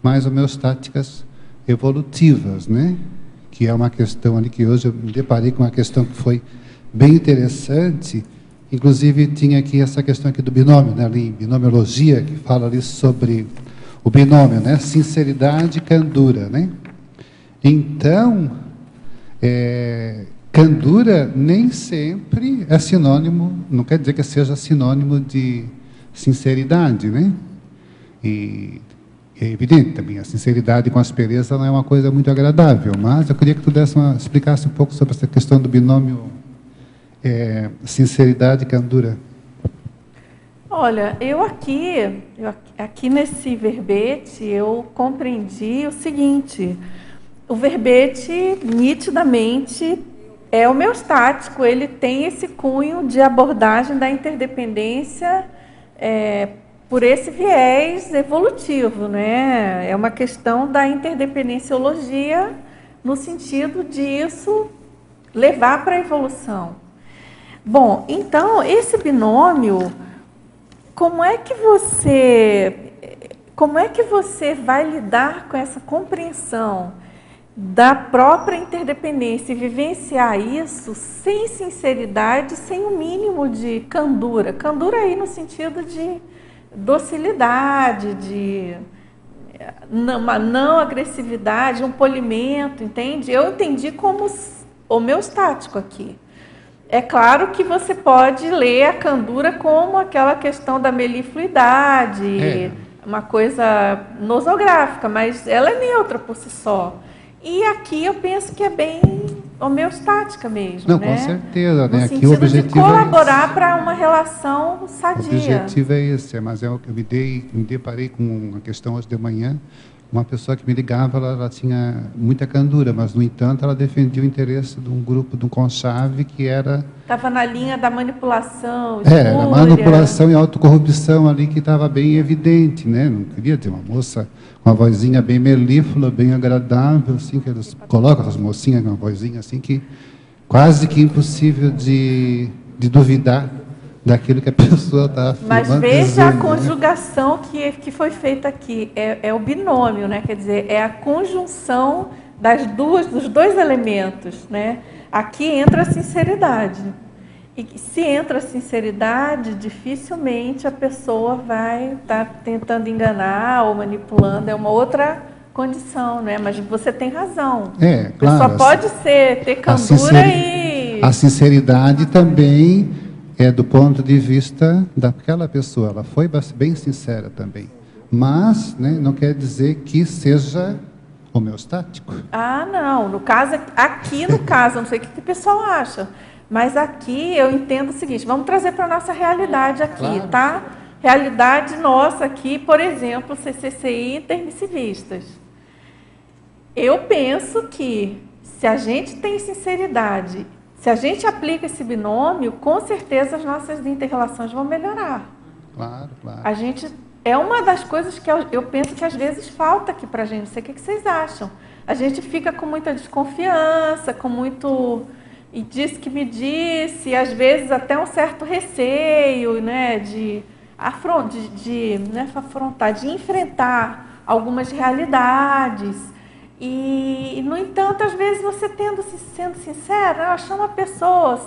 mais homeostáticas evolutivas, né? Que é uma questão ali que hoje eu me deparei com uma questão que foi bem interessante. Inclusive, tinha aqui essa questão aqui do binômio, né, ali em binomiologia, que fala ali sobre o binômio, né, sinceridade e candura, né? Então, candura nem sempre é sinônimo, não quer dizer que seja sinônimo de sinceridade, né? E é evidente também, a sinceridade com aspereza não é uma coisa muito agradável, mas eu queria que tu explicasse um pouco sobre essa questão do binômio sinceridade e candura. Olha, eu aqui nesse verbete, eu compreendi o seguinte: o verbete, nitidamente, é homeostático, ele tem esse cunho de abordagem da interdependência por esse viés evolutivo, né? É uma questão da interdependenciologia no sentido disso levar para a evolução. Bom, então, esse binômio, como é que você vai lidar com essa compreensão da própria interdependência e vivenciar isso sem sinceridade, sem o mínimo de candura? Candura aí no sentido de docilidade, de uma não agressividade, um polimento, entende? Eu entendi como homeostático aqui. É claro que você pode ler a candura como aquela questão da melifluidade, uma coisa nosográfica, mas ela é neutra por si só. E aqui eu penso que é bem homeostática mesmo. Não, né? Com certeza. Né? No Aqui o objetivo de colaborar para uma relação sadia. O objetivo é esse, mas eu me deparei com uma questão hoje de manhã. Uma pessoa que me ligava, ela tinha muita candura, mas, no entanto, ela defendia o interesse de um grupo, de um conchave que era... Estava na linha da manipulação, a manipulação e autocorrupção ali que estava bem evidente, né? Não queria ter uma moça com uma vozinha bem melíflua, bem agradável, assim, que eles colocam as mocinhas com uma vozinha assim que quase que impossível de duvidar daquilo que a pessoa está afirmando. Mas veja dizendo, a conjugação, né, que foi feita aqui. É o binômio, né? Quer dizer, é a conjunção dos dois elementos. Né? Aqui entra a sinceridade. E se entra a sinceridade, dificilmente a pessoa vai estar tentando enganar ou manipulando. É uma outra condição, né? Mas você tem razão. Claro. Só pode ter candura A sinceridade também é do ponto de vista daquela pessoa. Ela foi bem sincera também. Mas, né, não quer dizer que seja homeostático. Ah, não. Aqui no caso, não sei o que o pessoal acha, mas aqui eu entendo o seguinte: vamos trazer para a nossa realidade aqui, claro, tá? Realidade nossa aqui, por exemplo, CCCI intermissivistas. Eu penso que se a gente tem sinceridade, se a gente aplica esse binômio, com certeza as nossas inter-relações vão melhorar. Claro, claro. A gente... É uma das coisas que eu penso que às vezes falta aqui para a gente. Não sei o que vocês acham. A gente fica com muita desconfiança, com muito... E disse que me disse, e às vezes até um certo receio, né, de afrontar, de enfrentar algumas realidades. E, no entanto, às vezes você sendo sincera, chama a pessoa,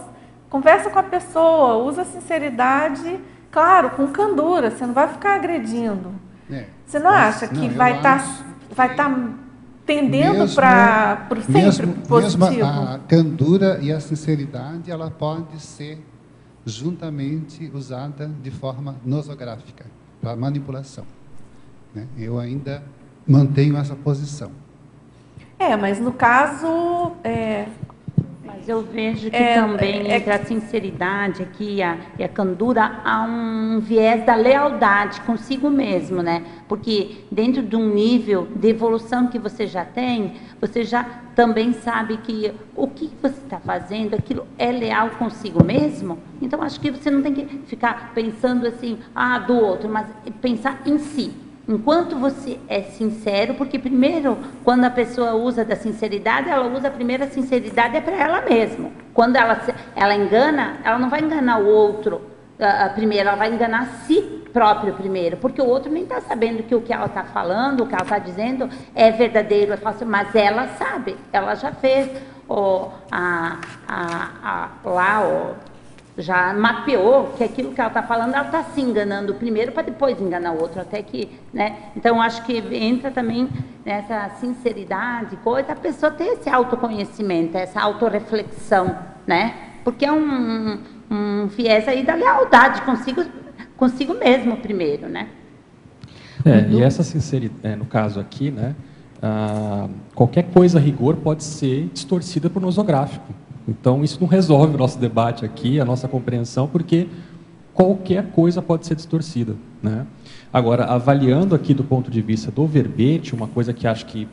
conversa com a pessoa, usa a sinceridade, claro, com candura, você não vai ficar agredindo. Você não acha que vai estar tendendo para sempre positivo? Mesmo a candura e a sinceridade, ela pode ser juntamente usada de forma nosográfica, para manipulação. Né? Eu ainda mantenho essa posição. Mas no caso... Mas eu vejo que também entre a sinceridade aqui e a candura há um viés da lealdade consigo mesmo, né? Porque dentro de um nível de evolução que você já tem, você já também sabe que o que você está fazendo, aquilo é leal consigo mesmo. Então, acho que você não tem que ficar pensando assim, do outro, mas pensar em si. Enquanto você é sincero, porque primeiro, quando a pessoa usa da sinceridade, ela usa a primeira sinceridade para ela mesma. Quando ela engana, ela não vai enganar o outro primeiro, ela vai enganar a si próprio primeiro, porque o outro nem está sabendo que o que ela está falando, o que ela está dizendo é verdadeiro, é falso, mas ela sabe, ela já fez, já mapeou que aquilo que ela está falando, ela está se enganando primeiro para depois enganar o outro, até que, né? Então, acho que entra também nessa sinceridade, coisa, a pessoa ter esse autoconhecimento, essa autorreflexão, né? Porque é um viés aí da lealdade consigo mesmo primeiro, né? E essa sinceridade, no caso aqui, né? Qualquer coisa a rigor pode ser distorcida por nosográfico. Então, isso não resolve o nosso debate aqui, a nossa compreensão, porque qualquer coisa pode ser distorcida, né? Agora, avaliando aqui do ponto de vista do verbete, uma coisa que acho que,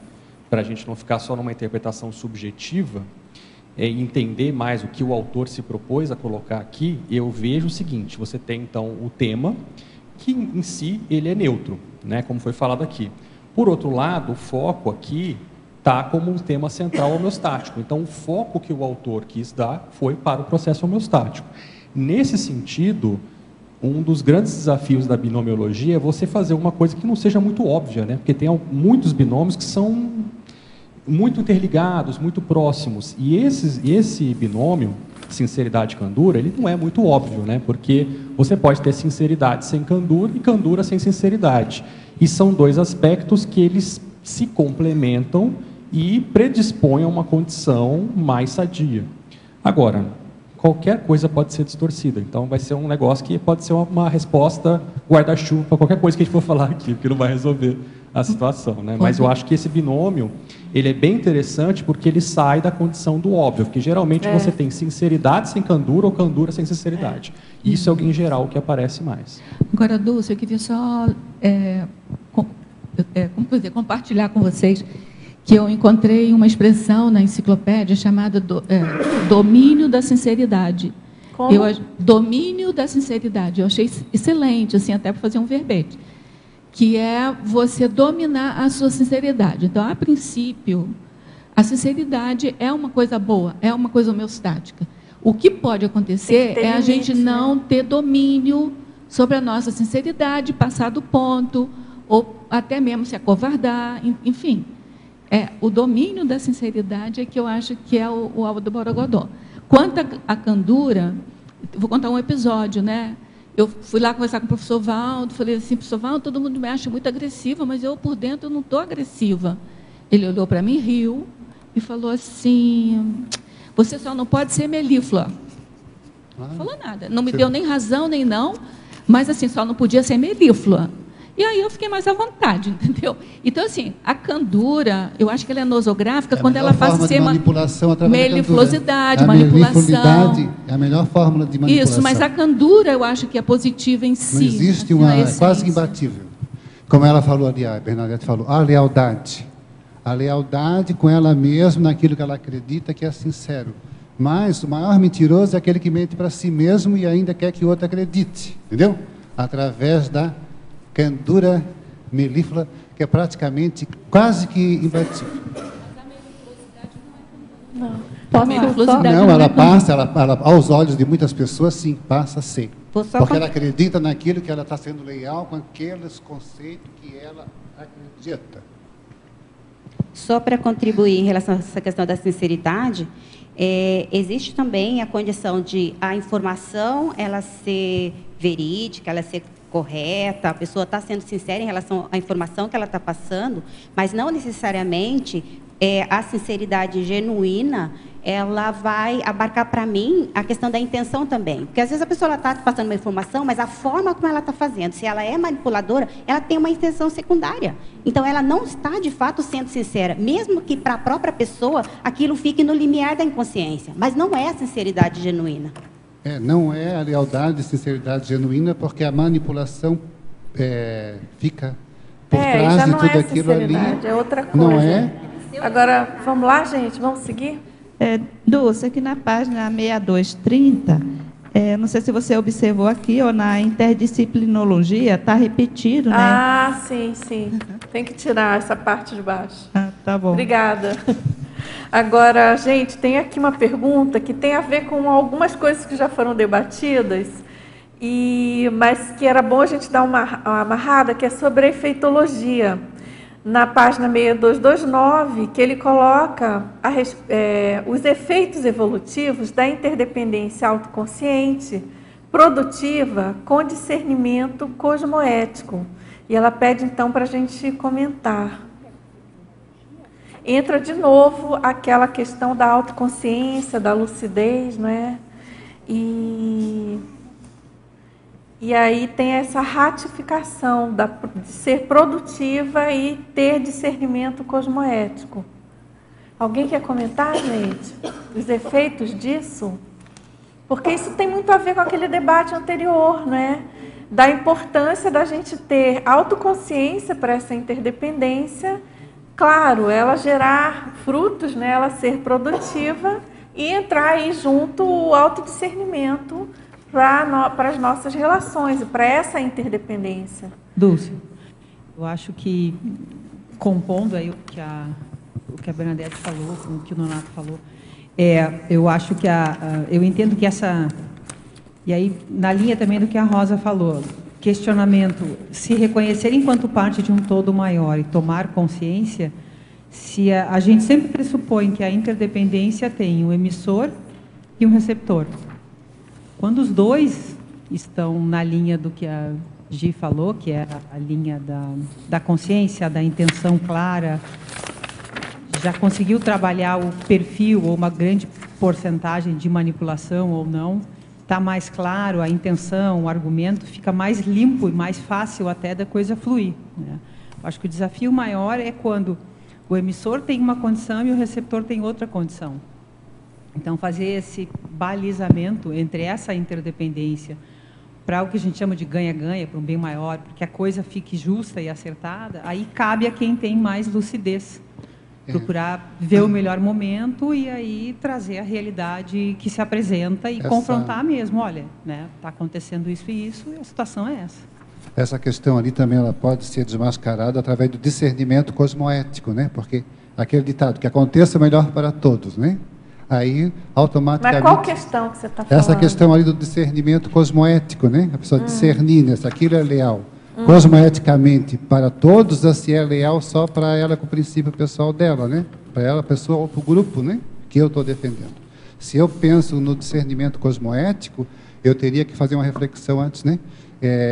para a gente não ficar só numa interpretação subjetiva, é entender mais o que o autor se propôs a colocar aqui, eu vejo o seguinte, você tem, então, o tema, que em si ele é neutro, né? Como foi falado aqui. Por outro lado, o foco aqui está como um tema central homeostático. Então, o foco que o autor quis dar foi para o processo homeostático. Nesse sentido, um dos grandes desafios da binomiologia é você fazer uma coisa que não seja muito óbvia, né? Porque tem muitos binômios que são muito interligados, muito próximos. E esse binômio, sinceridade e candura, ele não é muito óbvio, né? Porque você pode ter sinceridade sem candura e candura sem sinceridade. E são dois aspectos que eles se complementam e predispõe a uma condição mais sadia. Agora, qualquer coisa pode ser distorcida, então vai ser um negócio que pode ser uma resposta guarda-chuva para qualquer coisa que a gente for falar aqui, porque não vai resolver a situação, né? Mas eu acho que esse binômio, ele é bem interessante porque ele sai da condição do óbvio, porque geralmente você tem sinceridade sem candura ou candura sem sinceridade. Isso é, em geral, o que aparece mais. Agora, Dulce, eu queria só compartilhar com vocês que eu encontrei uma expressão na enciclopédia chamada domínio da sinceridade. Como? Domínio da sinceridade. Eu achei excelente, assim, até para fazer um verbete, que é você dominar a sua sinceridade. Então, a princípio, a sinceridade é uma coisa boa, é uma coisa homeostática. O que pode acontecer é a gente não ter domínio sobre a nossa sinceridade, passar do ponto, ou até mesmo se acovardar, enfim. O domínio da sinceridade é que eu acho que é o alvo do Borogodó. Quanto à candura, vou contar um episódio, né? Eu fui lá conversar com o professor Valdo, falei assim, professor Valdo, todo mundo me acha muito agressiva, mas eu, por dentro, eu não estou agressiva. Ele olhou para mim, riu, e falou assim, você só não pode ser melíflua. Não falou nada, não me deu nem razão, nem não, mas assim, só não podia ser melíflua. E aí eu fiquei mais à vontade, entendeu? Então, assim, a candura, eu acho que ela é nosográfica quando ela passa a ser manipulação através meliflosidade, manipulação. É a melhor fórmula de manipulação. Isso, mas a candura eu acho que é positiva em si. Não existe uma quase imbatível. Como ela falou ali, a Bernadette falou, a lealdade. A lealdade com ela mesma naquilo que ela acredita que é sincero. Mas o maior mentiroso é aquele que mente para si mesmo e ainda quer que o outro acredite. Entendeu? Através da candura melíflua, que é praticamente quase que imbatível. Não, ela passa, aos olhos de muitas pessoas, sim, passa a ser. Porque ela acredita naquilo que ela está sendo leal com aqueles conceitos que ela acredita. Só para contribuir em relação a essa questão da sinceridade, existe também a condição de a informação ela ser verídica, ela ser correta, a pessoa está sendo sincera em relação à informação que ela está passando, mas não necessariamente a sinceridade genuína ela vai abarcar para mim a questão da intenção também. Porque às vezes a pessoa está passando uma informação, mas a forma como ela está fazendo, se ela é manipuladora, ela tem uma intenção secundária. Então ela não está de fato sendo sincera, mesmo que para a própria pessoa aquilo fique no limiar da inconsciência. Mas não é a sinceridade genuína. Não é a lealdade e sinceridade genuína, porque a manipulação fica por trás já de não tudo é aquilo ali. É outra coisa. Não é? Agora, vamos lá, gente, vamos seguir? Dulce, aqui na página 6230, não sei se você observou aqui, ou na interdisciplinologia, está repetido, né? Ah, sim, sim. Tem que tirar essa parte de baixo. Tá bom. Obrigada. Agora, gente, tem aqui uma pergunta que tem a ver com algumas coisas que já foram debatidas, mas que era bom a gente dar uma amarrada, que é sobre a efeitologia. Na página 6229, que ele coloca os efeitos evolutivos da interdependência autoconsciente, produtiva, com discernimento cosmoético. E ela pede, então, para a gente comentar. Entra de novo aquela questão da autoconsciência, da lucidez, não é? E aí tem essa ratificação de ser produtiva e ter discernimento cosmoético. Alguém quer comentar, gente, os efeitos disso? Porque isso tem muito a ver com aquele debate anterior, né? Da importância da gente ter autoconsciência para essa interdependência. Claro, ela gerar frutos, né? Ela ser produtiva e entrar aí junto o autodiscernimento para as nossas relações e para essa interdependência. Dulce, eu acho que, compondo aí o que a Bernadette falou, o que o Nonato falou, eu acho que eu entendo que e aí na linha também do que a Rosa falou, questionamento, se reconhecer enquanto parte de um todo maior e tomar consciência, se a gente sempre pressupõe que a interdependência tem um emissor e um receptor. Quando os dois estão na linha do que a Gi falou, que é a linha da consciência, da intenção clara, já conseguiu trabalhar o perfil ou uma grande porcentagem de manipulação ou não, está mais claro a intenção, o argumento, fica mais limpo e mais fácil até da coisa fluir, né? Acho que o desafio maior é quando o emissor tem uma condição e o receptor tem outra condição. Então, fazer esse balizamento entre essa interdependência para o que a gente chama de ganha-ganha, para um bem maior, para que a coisa fique justa e acertada, aí cabe a quem tem mais lucidez. Procurar ver o melhor momento e aí trazer a realidade que se apresenta e confrontar mesmo. Olha, né, está acontecendo isso e isso, e a situação é essa. Essa questão ali também ela pode ser desmascarada através do discernimento cosmoético, né? Porque aquele ditado, que aconteça melhor para todos, né? Aí, automaticamente... Mas qual questão que você está falando? Essa questão ali do discernimento cosmoético, né? A pessoa discernir, né? Se aquilo é leal cosmoeticamente para todos, ou se é leal só para ela com o princípio pessoal dela, né? Para ela, pessoa ou para o grupo, né? Que eu estou defendendo. Se eu penso no discernimento cosmoético, eu teria que fazer uma reflexão antes, né?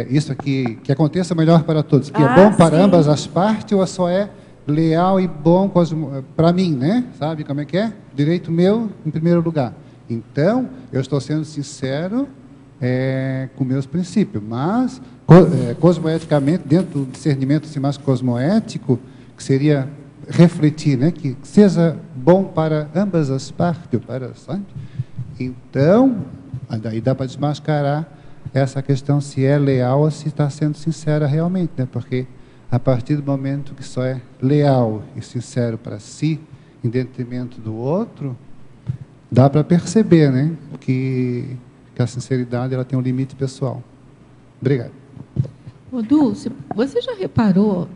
Isso aqui, que aconteça melhor para todos, que é bom para ambas as partes ou só é leal e bom para mim, né? Sabe como é que é? Direito meu em primeiro lugar. Então, eu estou sendo sincero com meus princípios, mas cosmoeticamente, dentro do discernimento assim, mais cosmoético, que seria refletir, né? Que seja bom para ambas as partes, sabe? Então, daí dá para desmascarar essa questão se é leal ou se está sendo sincera realmente, né? Porque a partir do momento que só é leal e sincero para si, em detrimento do outro, dá para perceber, né, que a sinceridade ela tem um limite pessoal. Obrigado. Ô Dulce, você já reparou,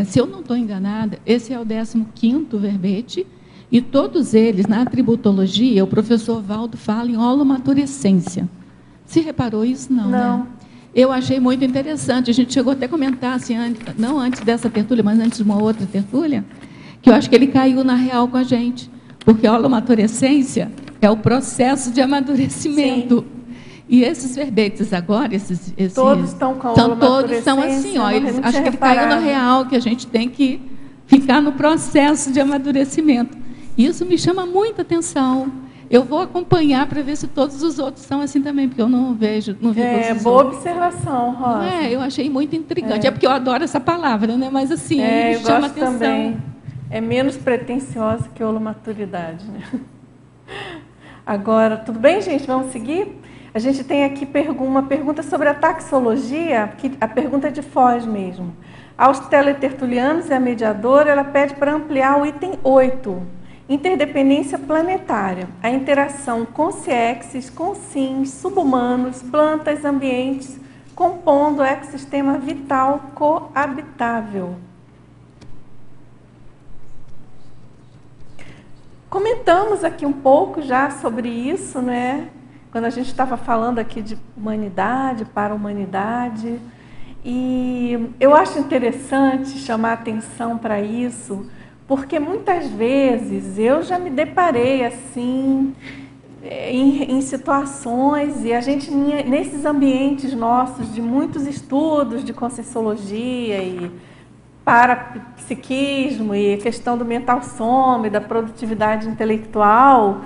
se eu não estou enganada, esse é o 15º verbete, e todos eles, na tributologia, o professor Valdo fala em holomaturescência. Se reparou isso? Não, não. Né? Eu achei muito interessante. A gente chegou até a comentar, assim, não antes dessa tertúlia, mas antes de uma outra tertúlia, que eu acho que ele caiu na real com a gente. Porque a holomaturescência é o processo de amadurecimento. Sim. E esses verbetes agora, todos estão com a todos são assim, ó, acho que ele caiu na real, que a gente tem que ficar no processo de amadurecimento. Isso me chama muita atenção. Eu vou acompanhar para ver se todos os outros são assim também, porque eu não vejo, não vi todos os boa outros. observação, Rosa. Eu achei muito intrigante. É porque eu adoro essa palavra, né? Mas assim, me chama atenção. Também. É menos pretensiosa que a holomaturidade, né? Agora, tudo bem, gente? Vamos seguir? A gente tem aqui uma pergunta sobre a taxologia, que a pergunta é de Foz mesmo. Aos teletertulianos e a mediadora, ela pede para ampliar o item 8, interdependência planetária, a interação com ciexes, com sims, subhumanos, plantas, ambientes, compondo o ecossistema vital coabitável. Comentamos aqui um pouco já sobre isso, né? Quando a gente estava falando aqui de humanidade, para a humanidade. E eu acho interessante chamar atenção para isso, porque muitas vezes eu já me deparei assim em situações, e a gente, nesses ambientes nossos de muitos estudos de conscienciologia e parapsiquismo e questão do mental soma e da produtividade intelectual,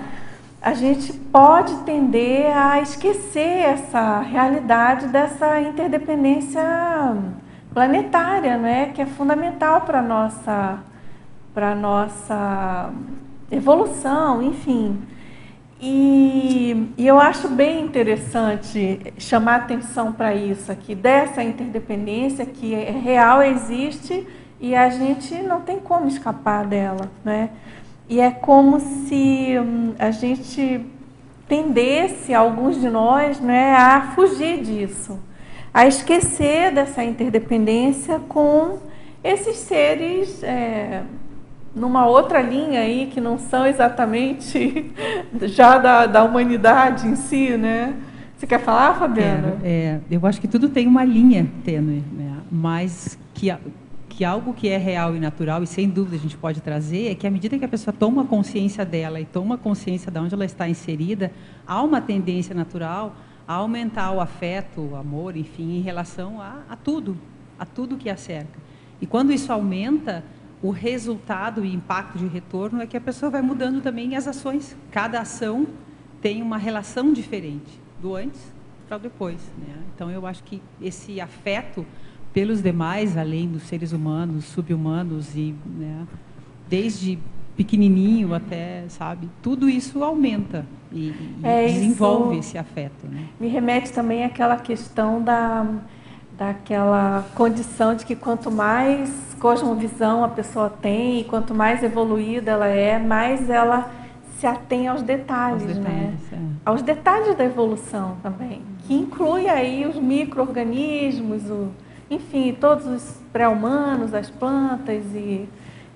a gente pode tender a esquecer essa realidade dessa interdependência planetária, né, que é fundamental para a nossa evolução, enfim. E eu acho bem interessante chamar atenção para isso aqui, dessa interdependência que é real, existe, e a gente não tem como escapar dela, né? E é como se a gente tendesse, alguns de nós, né, a fugir disso, a esquecer dessa interdependência com esses seres numa outra linha aí, que não são exatamente já da humanidade em si, né? Você quer falar, Fabiana? Eu acho que tudo tem uma linha tênue, né? Mas que algo que é real e natural, e sem dúvida a gente pode trazer, é que à medida que a pessoa toma consciência dela e toma consciência de onde ela está inserida, há uma tendência natural a aumentar o afeto, o amor, enfim, em relação a tudo que a cerca. E quando isso aumenta, o resultado e impacto de retorno é que a pessoa vai mudando também as ações. Cada ação tem uma relação diferente, do antes para o depois, né? Então, eu acho que esse afeto pelos demais, além dos seres humanos, sub-humanos, e, né, desde pequenininho até, sabe, tudo isso aumenta e desenvolve esse afeto, né? Me remete também àquela questão daquela condição de que quanto mais cosmovisão a pessoa tem, e quanto mais evoluída ela é, mais ela se atém aos detalhes, né? Aos detalhes da evolução também, que inclui aí os micro-organismos, enfim, todos os pré-humanos, as plantas, e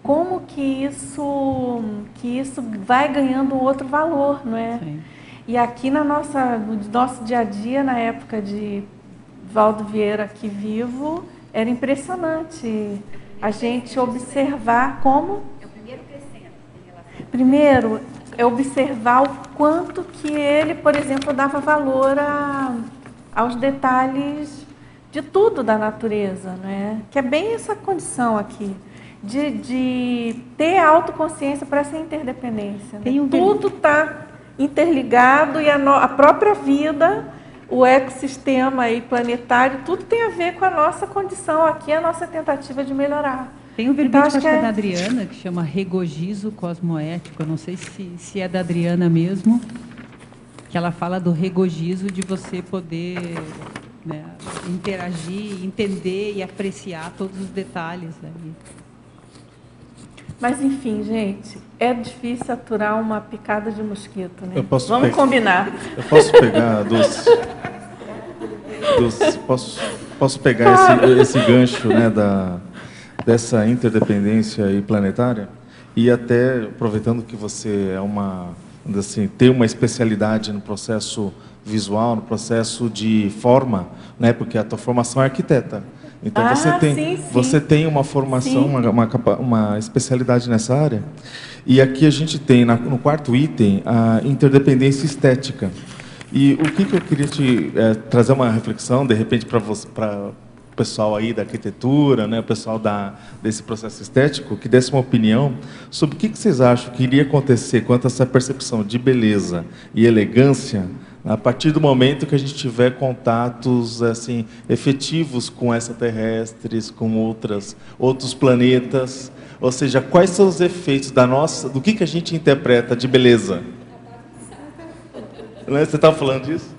como que isso vai ganhando outro valor, não é? Sim. E aqui no nosso dia a dia, na época de Valdo Vieira aqui vivo, era impressionante a gente observar como... É o primeiro crescendo. Primeiro, é observar o quanto que ele, por exemplo, dava valor aos detalhes de tudo da natureza, né? Que é bem essa condição aqui, de ter autoconsciência para essa interdependência. Né? Tudo está interligado, e a própria vida, o ecossistema aí planetário, tudo tem a ver com a nossa condição aqui, a nossa tentativa de melhorar. Tem um verbete, acho que é da Adriana, que chama regozijo cosmoético. Eu não sei se é da Adriana mesmo, que ela fala do regozijo, de você poder, né, interagir, entender e apreciar todos os detalhes aí. Mas, enfim, gente, é difícil aturar uma picada de mosquito, né? Vamos combinar. Eu posso pegar posso pegar esse gancho, né, dessa interdependência aí planetária, e até aproveitando que você tem uma especialidade no processo visual, no processo de forma, né, porque a tua formação é arquiteta. Então você tem uma formação, uma especialidade nessa área. E aqui a gente tem, no quarto item, a interdependência estética. E o que eu queria trazer uma reflexão, de repente, para pessoal aí da arquitetura, né, o pessoal desse processo estético, que desse uma opinião sobre o que vocês acham que iria acontecer quanto a essa percepção de beleza e elegância a partir do momento que a gente tiver contatos assim efetivos com extraterrestres, com outros planetas, ou seja, quais são os efeitos do que a gente interpreta de beleza? Você estava falando disso?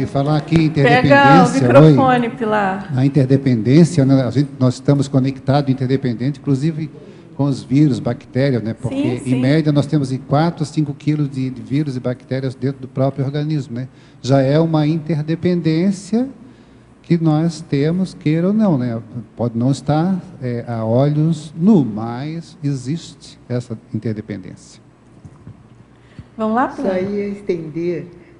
Falar aqui interdependência. Pega o microfone, Pilar. A interdependência, né, nós estamos conectados, interdependentes, inclusive com os vírus, bactérias, né? Porque, em média, nós temos 4 a 5 quilos de vírus e bactérias dentro do próprio organismo, né? Já é uma interdependência que nós temos, queira ou não, né? Pode não estar a olhos nus, mas existe essa interdependência. Vamos lá, Pilar?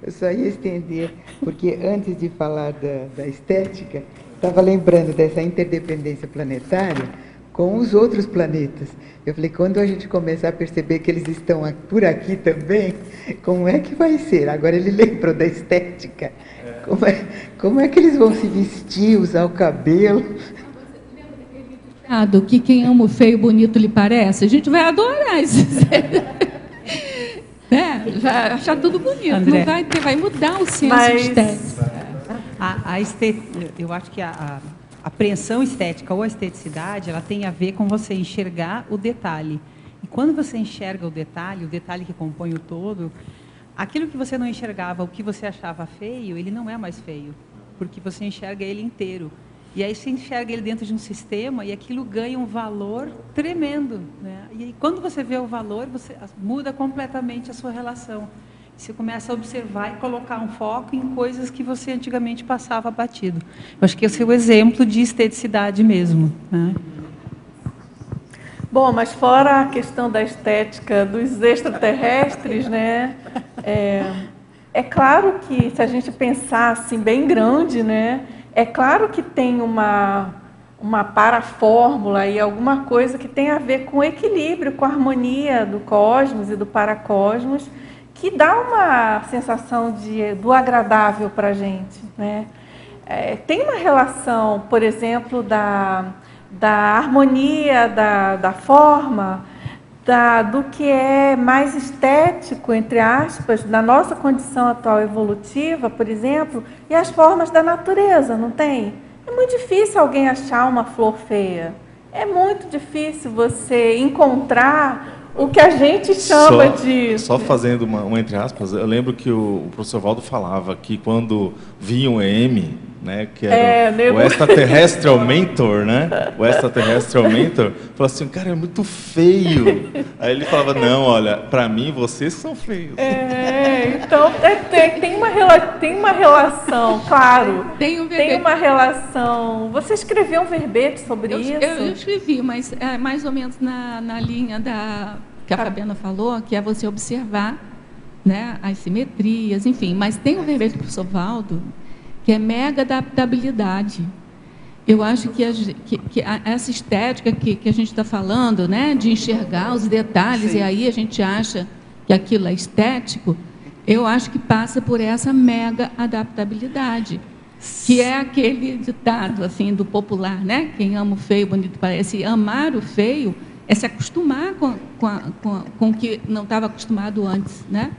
Eu só ia estender, porque antes de falar da estética, estava lembrando dessa interdependência planetária com os outros planetas. Eu falei, quando a gente começar a perceber que eles estão por aqui também, como é que vai ser? Agora ele lembrou da estética. Como é que eles vão se vestir, usar o cabelo? Que quem ama o feio bonito lhe parece, a gente vai adorar isso. Vai achar tudo bonito, André, não vai mudar o senso estético. Eu acho que a apreensão estética ou a esteticidade, ela tem a ver com você enxergar o detalhe. E quando você enxerga o detalhe que compõe o todo, aquilo que você não enxergava, o que você achava feio, ele não é mais feio, porque você enxerga ele inteiro. E aí você enxerga ele dentro de um sistema e aquilo ganha um valor tremendo, né? E aí, quando você vê o valor, você muda completamente a sua relação. Você começa a observar e colocar um foco em coisas que você antigamente passava batido. Eu acho que esse é o exemplo de esteticidade mesmo, né? Bom, mas fora a questão da estética dos extraterrestres, né? É claro que se a gente pensar assim bem grande, né? É claro que tem uma parafórmula e alguma coisa que tem a ver com o equilíbrio, com a harmonia do cosmos e do paracosmos, que dá uma sensação do agradável para a gente, né? Tem uma relação, por exemplo, da harmonia, da forma, do que é mais estético, entre aspas, na nossa condição atual evolutiva, por exemplo, e as formas da natureza, não tem? É muito difícil alguém achar uma flor feia. É muito difícil você encontrar o que a gente chama de... Só fazendo uma entre aspas, eu lembro que o professor Valdo falava que quando vinha um EM, né, que era o extraterrestrial mentor, né? O extraterrestrial mentor falou assim, cara, é muito feio. Aí ele falava, não, olha, para mim vocês são feios. Então tem uma relação, claro. Tem uma relação. Você escreveu um verbete sobre isso? Eu escrevi, mas mais ou menos na linha que a Fabiana falou, que é você observar, né, as simetrias, enfim. Mas tem um verbete do professor Valdo, que é mega adaptabilidade. Eu acho que essa estética que a gente está falando, né, de enxergar os detalhes, e aí a gente acha que aquilo é estético, eu acho que passa por essa mega adaptabilidade, que é aquele ditado assim, do popular, né? Quem ama o feio, bonito parece. Amar o feio é se acostumar com o que não estava acostumado antes, né?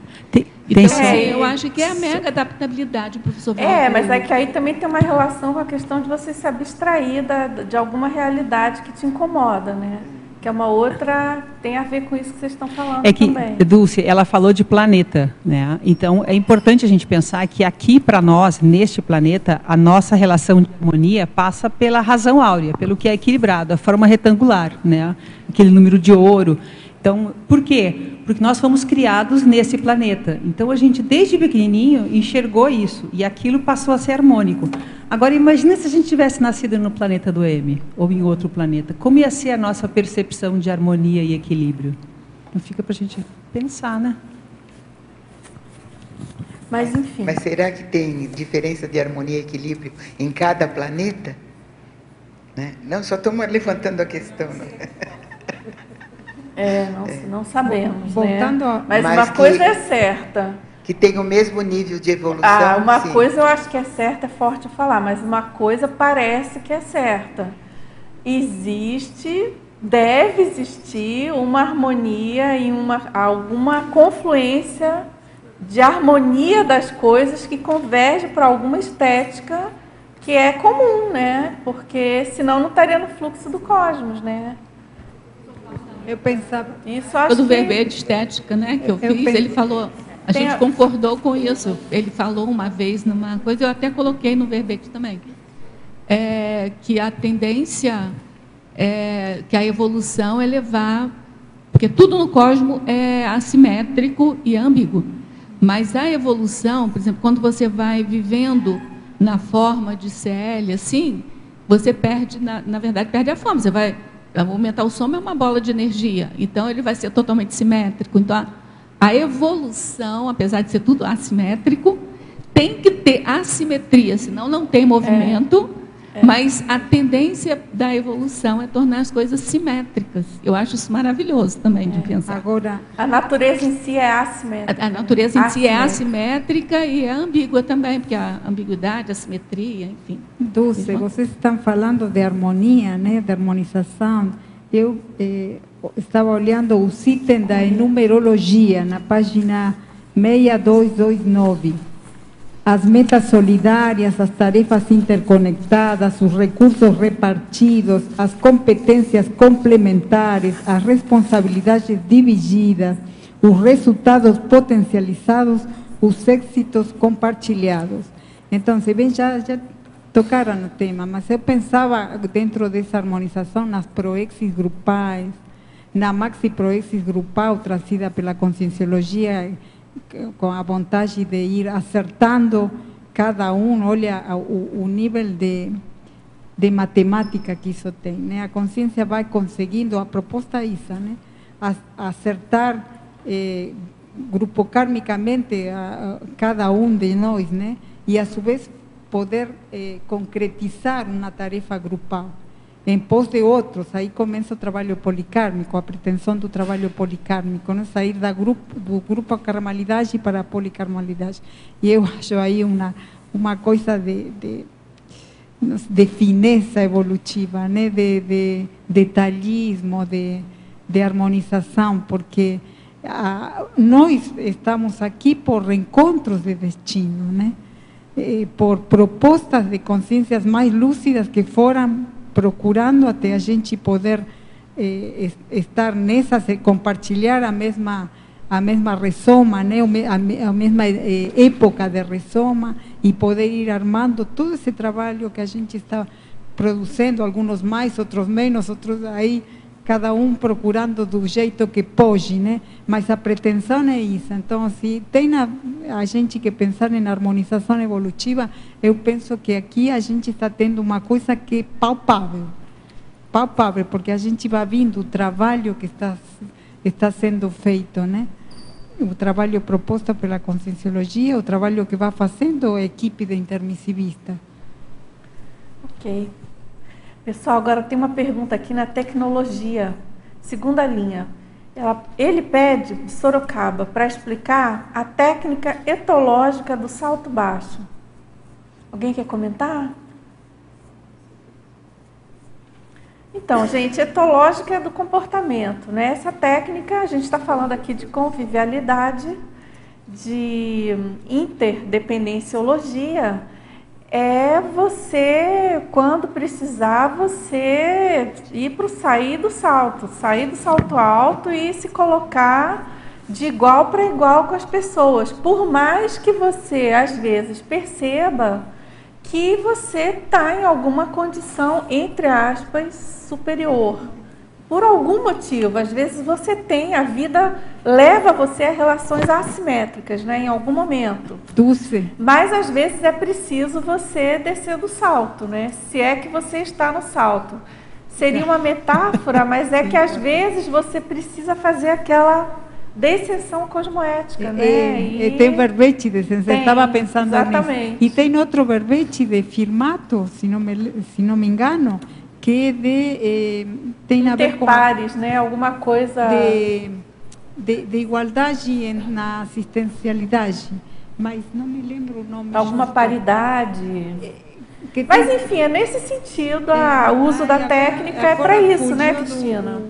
Eu acho que é a mega adaptabilidade, professor Valdo. Mas é que aí também tem uma relação com a questão de você se abstrair de alguma realidade que te incomoda, né? Que é uma outra, tem a ver com isso que vocês estão falando também. Dulce, ela falou de planeta, né? Então, é importante a gente pensar que aqui, para nós, neste planeta, a nossa relação de harmonia passa pela razão áurea, pelo que é equilibrado, a forma retangular, né? Aquele número de ouro. Então, por quê? Porque nós fomos criados nesse planeta. Então, a gente, desde pequenininho, enxergou isso. E aquilo passou a ser harmônico. Agora, imagine se a gente tivesse nascido no planeta do M, ou em outro planeta. Como ia ser a nossa percepção de harmonia e equilíbrio? Então, fica para a gente pensar, né? Mas, enfim. Mas será que tem diferença de harmonia e equilíbrio em cada planeta? Né? Não, só estamos levantando a questão. Não? Não sabemos, Voltando né? Mas uma coisa é certa. que tem o mesmo nível de evolução. Uma sim. coisa eu acho que é certa, é forte falar, mas uma coisa parece que é certa. Deve existir uma harmonia e alguma confluência de harmonia das coisas que converge para alguma estética que é comum, né? Porque senão não estaria no fluxo do cosmos, né? Eu pensava... Isso acho do verbete estética, né, que eu fiz, ele falou... A gente concordou com isso. Ele falou uma vez numa coisa, eu até coloquei no verbete também, que a tendência que a evolução é levar... Porque tudo no cosmos é assimétrico e ambíguo. Mas a evolução, por exemplo, quando você vai vivendo na forma de CL, assim, você perde, na verdade, perde a forma. Você vai... O mental soma é uma bola de energia, então ele vai ser totalmente simétrico. Então, a evolução, apesar de ser tudo assimétrico, tem que ter assimetria, senão não tem movimento, mas a tendência da evolução é tornar as coisas simétricas. Eu acho isso maravilhoso também de pensar. Agora, a natureza em si é assimétrica. A natureza em si é assimétrica e é ambígua também, porque a ambiguidade, a simetria, enfim. Dulce, vocês estão falando de harmonia, né, de harmonização. Eu estava olhando os itens da numerologia na página 6229. As metas solidárias, as tarefas interconectadas, os recursos repartidos, as competências complementares, as responsabilidades divididas, os resultados potencializados, os êxitos compartilhados. Então, se bem, já tocaram no tema, mas eu pensava dentro dessa harmonização nas proexis grupais, na maxi proexis grupal trazida pela conscienciologia, com a vontade de ir acertando cada um, olha o nível de matemática que isso tem, né? A consciência vai conseguindo, a proposta é isso, né? Acertar grupo karmicamente cada um de nós, né? E a sua vez poder concretizar uma tarefa grupal em pós de outros. Aí começa o trabalho policármico, a pretensão do trabalho policármico, né? Sair do grupo karmalidade para a policarmalidade. E eu acho aí uma coisa de fineza evolutiva, né? De detalhismo, de harmonização, porque nós estamos aqui por reencontros de destino, né? Por propostas de consciências mais lúcidas que foram procurando até a gente poder estar nessas, compartilhar a mesma ressoma, né? A mesma época de ressoma, e poder ir armando todo esse trabalho que a gente está produzindo, alguns mais, outros menos, outros aí, cada um procurando do jeito que pode, né? Mas a pretensão é isso. Então, se tem a gente que pensar em harmonização evolutiva, eu penso que aqui a gente está tendo uma coisa que é palpável, porque a gente vai vendo o trabalho que está sendo feito, né? O trabalho proposto pela conscienciologia, o trabalho que vai fazendo a equipe de intermissivista. Ok. Pessoal, agora tem uma pergunta aqui na tecnologia, segunda linha. Ele pede de Sorocaba para explicar a técnica etológica do salto baixo. Alguém quer comentar? Então, gente, etológica é do comportamento, né? Essa técnica, a gente está falando aqui de convivialidade, de interdependenciologia. É você, quando precisar, você sair do salto alto e se colocar de igual para igual com as pessoas. Por mais que você, às vezes, perceba que você está em alguma condição, entre aspas, superior. Por algum motivo, às vezes você tem, a vida leva você a relações assimétricas, né, em algum momento. Dulce. Mas às vezes é preciso você descer do salto, né? Se é que você está no salto. Seria uma metáfora, mas é que às vezes você precisa fazer aquela descensão cosmoética, né? E tem verbete de descensão, estava pensando exatamente nisso. E tem outro verbete de firmato, se não me engano, que tem a ver com interpares, né? Alguma coisa de igualdade na assistencialidade, mas não me lembro o nome. Alguma paridade. Mas, enfim, é nesse sentido, o uso da técnica é para isso, né, Cristina?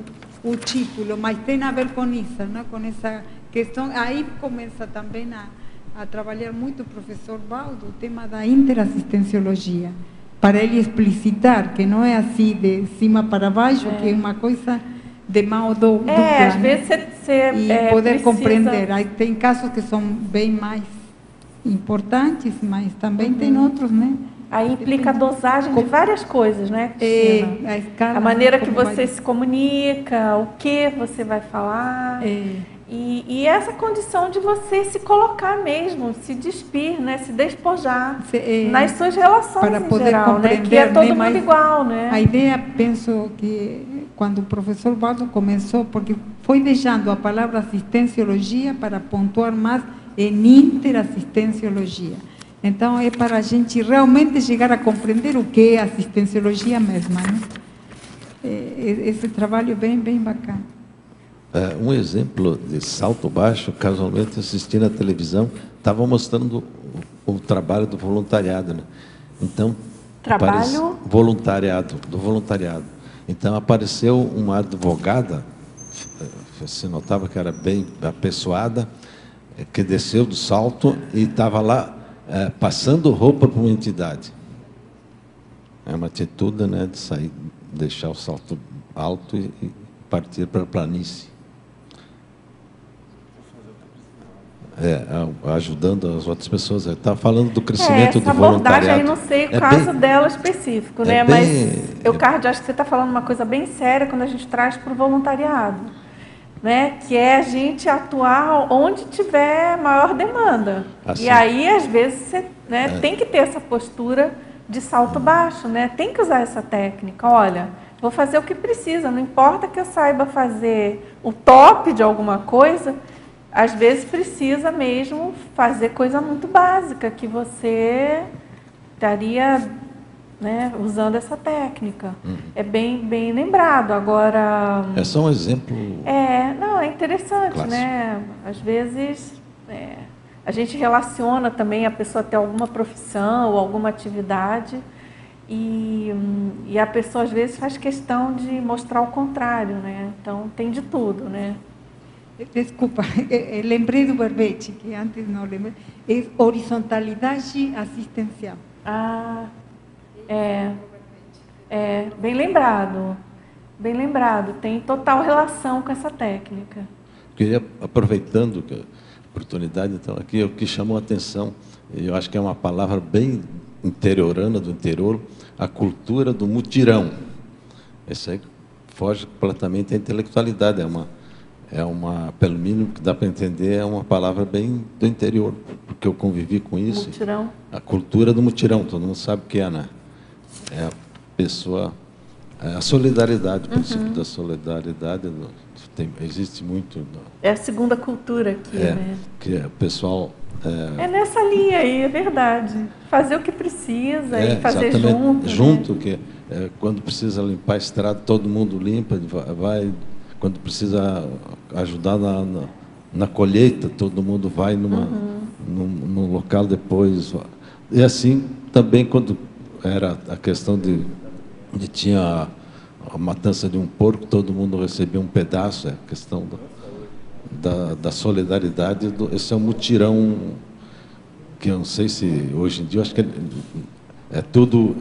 O título, mas tem a ver com isso, né? Com essa questão. Aí começa também a trabalhar muito o professor Baldo, o tema da interassistenciologia, para ele explicitar que não é assim de cima para baixo, que é uma coisa de mão dupla. Às vezes você e poder compreender. Aí tem casos que são bem mais importantes, mas também tem outros, né? Aí implica a dosagem de várias coisas, né, Cristina? A escala, a maneira que você se comunica, o que você vai falar. E essa condição de você se colocar mesmo, se despir, né, se despojar nas suas relações para em poder geral, né, que é todo mundo igual, né? A ideia, penso que quando o professor Baldo começou, porque foi deixando a palavra assistenciologia para pontuar mais em interassistenciologia. Então, é para a gente realmente chegar a compreender o que é assistenciologia mesma, né? Esse trabalho bem bacana. Um exemplo de salto baixo, casualmente assistindo à televisão, estava mostrando o trabalho do voluntariado, né? Então, do voluntariado. Então, apareceu uma advogada, se notava que era bem apessoada, que desceu do salto e estava lá passando roupa para uma entidade. É uma atitude, né, de sair, deixar o salto alto e partir para a planície. Ajudando as outras pessoas. Estava falando do crescimento do voluntariado. Aí não sei o caso dela específico, né? Mas Cardio, acho que você está falando uma coisa bem séria quando a gente traz para o voluntariado, né? Que é a gente atuar onde tiver maior demanda. Assim. E aí, às vezes, você tem que ter essa postura de salto baixo, né? Tem que usar essa técnica. Olha, vou fazer o que precisa, não importa que eu saiba fazer o top de alguma coisa, às vezes precisa mesmo fazer coisa muito básica, que você estaria, né, usando essa técnica. É bem lembrado. Agora... É só um exemplo... Não, é interessante, clássico, né? Às vezes, a gente relaciona também a pessoa ter alguma profissão ou alguma atividade e a pessoa, às vezes, faz questão de mostrar o contrário, né? Então, tem de tudo, né? Desculpa, lembrei do verbete, que antes não lembrei. É horizontalidade assistencial. Bem lembrado. Bem lembrado. Tem total relação com essa técnica. Queria, aproveitando a oportunidade, então, aqui, o que chamou a atenção, eu acho que é uma palavra bem interiorana, do interior, a cultura do mutirão. Isso aí foge completamente à intelectualidade, pelo mínimo que dá para entender, é uma palavra bem do interior, porque eu convivi com isso. Mutirão. A cultura do mutirão, todo mundo sabe o que é, né? É a pessoa, a solidariedade, o princípio da solidariedade, existe muito. É a segunda cultura aqui, né? Que o pessoal... É nessa linha aí, é verdade. Fazer o que precisa e fazer junto. Junto, né? Que quando precisa limpar a estrada, todo mundo limpa, vai... Quando precisa ajudar na colheita, todo mundo vai num local depois. E assim, também, quando era a questão de tinha a matança de um porco, todo mundo recebia um pedaço, a questão da solidariedade. Esse é um mutirão que eu não sei se, hoje em dia, eu acho que tudo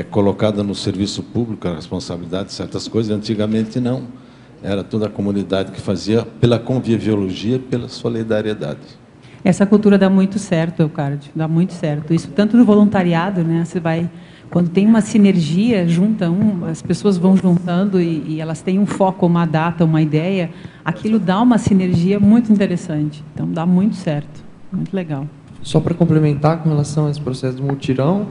colocado no serviço público, a responsabilidade de certas coisas. Antigamente, não. Era toda a comunidade que fazia pela conviviologia, pela solidariedade. Essa cultura dá muito certo, Eucardio, dá muito certo. Isso tanto no voluntariado, né? Você vai, quando tem uma sinergia, as pessoas vão juntando e elas têm um foco, uma data, uma ideia, aquilo dá uma sinergia muito interessante. Então, dá muito certo, muito legal. Só para complementar com relação a esse processo do mutirão,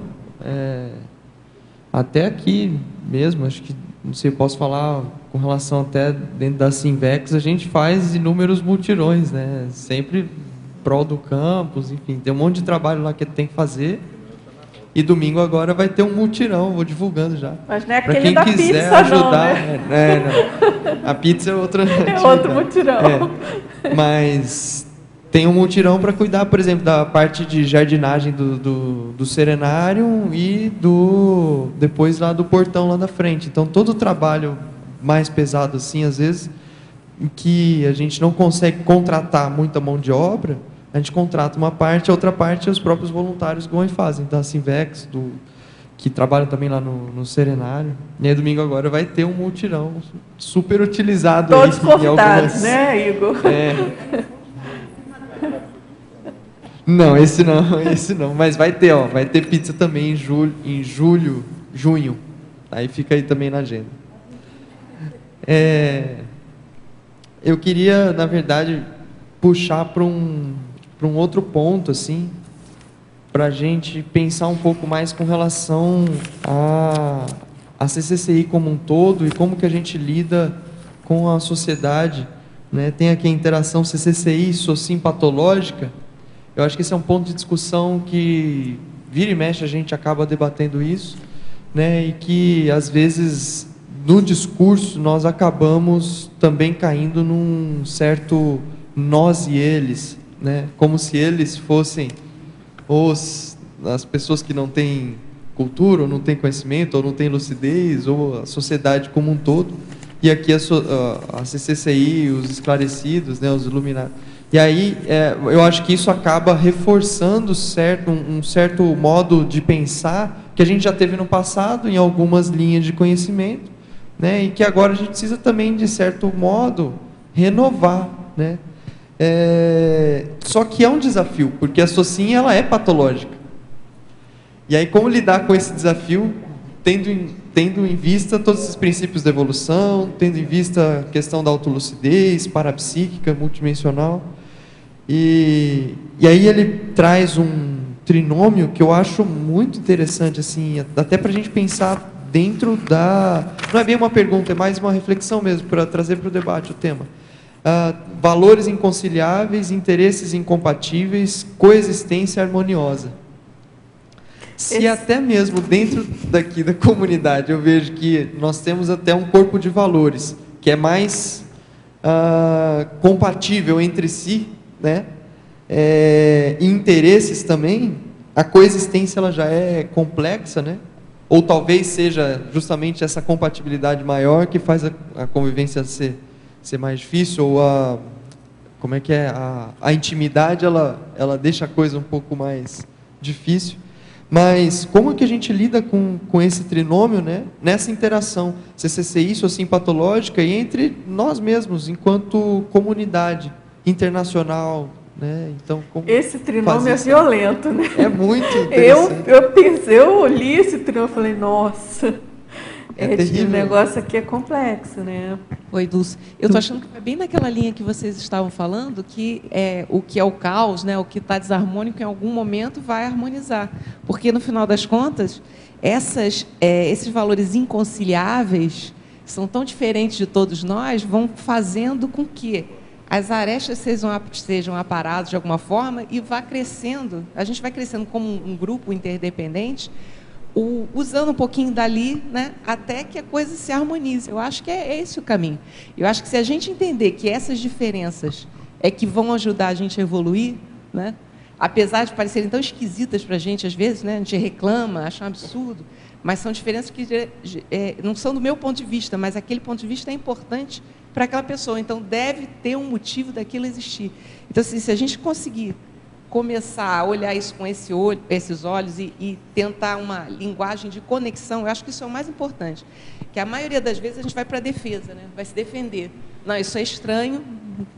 até aqui mesmo, acho que, não sei, posso falar com relação até dentro da Simvex, a gente faz inúmeros mutirões, né? Sempre prol do campus, enfim, tem um monte de trabalho lá que tem que fazer. E domingo agora vai ter um mutirão, vou divulgando já. Mas não é para aquele quem da quiser pizza, ajudar, não, né? A pizza é outra. É outro mutirão. Mas tem um mutirão para cuidar, por exemplo, da parte de jardinagem do serenário e depois lá do portão lá da frente. Então, todo o trabalho mais pesado assim, às vezes, em que a gente não consegue contratar muita mão de obra, a gente contrata uma parte, a outra parte os próprios voluntários vão e fazem, da Sinvex, que trabalham também lá no serenário. E aí, domingo agora vai ter um mutirão super utilizado. Todos aí, convidados, né, Igor? Não, esse não, mas vai ter pizza também em junho. Aí fica aí também na agenda. Eu queria, na verdade, puxar para um outro ponto, assim, para a gente pensar um pouco mais com relação a CCCI como um todo e como que a gente lida com a sociedade, né? Tem aqui a interação CCCI sociim patológica. Eu acho que esse é um ponto de discussão que vira e mexe a gente acaba debatendo isso, né? E que às vezes no discurso nós acabamos também caindo num certo nós e eles, né? Como se eles fossem as pessoas que não têm cultura, ou não têm conhecimento, ou não têm lucidez, ou a sociedade como um todo. E aqui a CCCI, os esclarecidos, né, os iluminados. E aí, eu acho que isso acaba reforçando um certo modo de pensar que a gente já teve no passado, em algumas linhas de conhecimento, né, e que agora a gente precisa também, de certo modo, renovar, né? Só que é um desafio, porque a sociim ela é patológica. E aí, como lidar com esse desafio, tendo em vista todos esses princípios da evolução, tendo em vista a questão da autolucidez, parapsíquica, multidimensional. E aí ele traz um trinômio que eu acho muito interessante, assim, até para a gente pensar dentro da... Não é bem uma pergunta, é mais uma reflexão mesmo, para trazer para o debate o tema. Valores inconciliáveis, interesses incompatíveis, coexistência harmoniosa. Se até mesmo dentro daqui da comunidade eu vejo que nós temos até um corpo de valores que é mais compatível entre si, né? E interesses também, a coexistência ela já é complexa, né? Ou talvez seja justamente essa compatibilidade maior que faz a convivência ser mais difícil, ou a intimidade ela deixa a coisa um pouco mais difícil. Mas como que a gente lida com esse trinômio, né? Nessa interação CCCI, sociim patológica, e entre nós mesmos, enquanto comunidade internacional, né? Então, esse trinômio é violento, né? É muito interessante. Eu li esse trinômio e falei, nossa, terrível. O negócio aqui é complexo, né? Oi, Dulce. Eu estou achando que é bem naquela linha que vocês estavam falando, que o que é o caos, né, o que está desarmônico, em algum momento vai harmonizar. Porque, no final das contas, esses valores inconciliáveis, que são tão diferentes de todos nós, vão fazendo com que as arestas sejam aparadas de alguma forma e vá crescendo. A gente vai crescendo como um grupo interdependente, usando um pouquinho dali, né, até que a coisa se harmonize. Eu acho que é esse o caminho. Eu acho que se a gente entender que essas diferenças é que vão ajudar a gente a evoluir, né, apesar de parecerem tão esquisitas para a gente, às vezes, né, a gente reclama, acha um absurdo, mas são diferenças que não são do meu ponto de vista, mas aquele ponto de vista é importante para aquela pessoa. Então, deve ter um motivo daquilo existir. Então, assim, se a gente conseguir começar a olhar isso com esses olhos e tentar uma linguagem de conexão, eu acho que isso é o mais importante. Que a maioria das vezes a gente vai para a defesa, né? Vai se defender. Não, isso é estranho,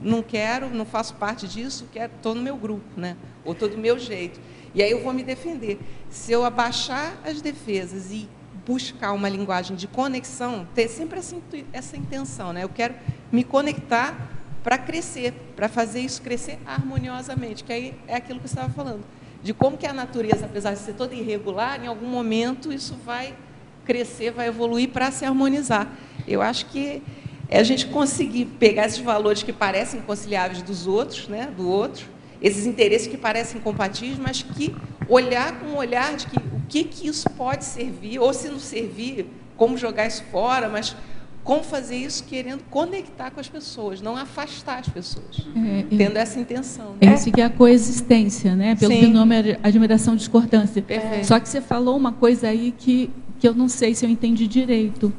não quero, não faço parte disso, estou no meu grupo, né? Ou estou do meu jeito. E aí eu vou me defender. Se eu abaixar as defesas e buscar uma linguagem de conexão, ter sempre essa intenção, né? Eu quero me conectar para crescer, para fazer isso crescer harmoniosamente, que aí é aquilo que você estava falando, de como que a natureza, apesar de ser toda irregular, em algum momento isso vai crescer, vai evoluir para se harmonizar. Eu acho que é a gente conseguir pegar esses valores que parecem inconciliáveis dos outros, né, do outro, esses interesses que parecem incompatíveis, mas que olhar com um olhar de que o que isso pode servir, ou se não servir, como jogar isso fora, mas como fazer isso querendo conectar com as pessoas, não afastar as pessoas, tendo essa intenção. É isso que é a coexistência, né? Pelo binômio admiração e discordância. Perfeito. Só que você falou uma coisa aí que eu não sei se eu entendi direito,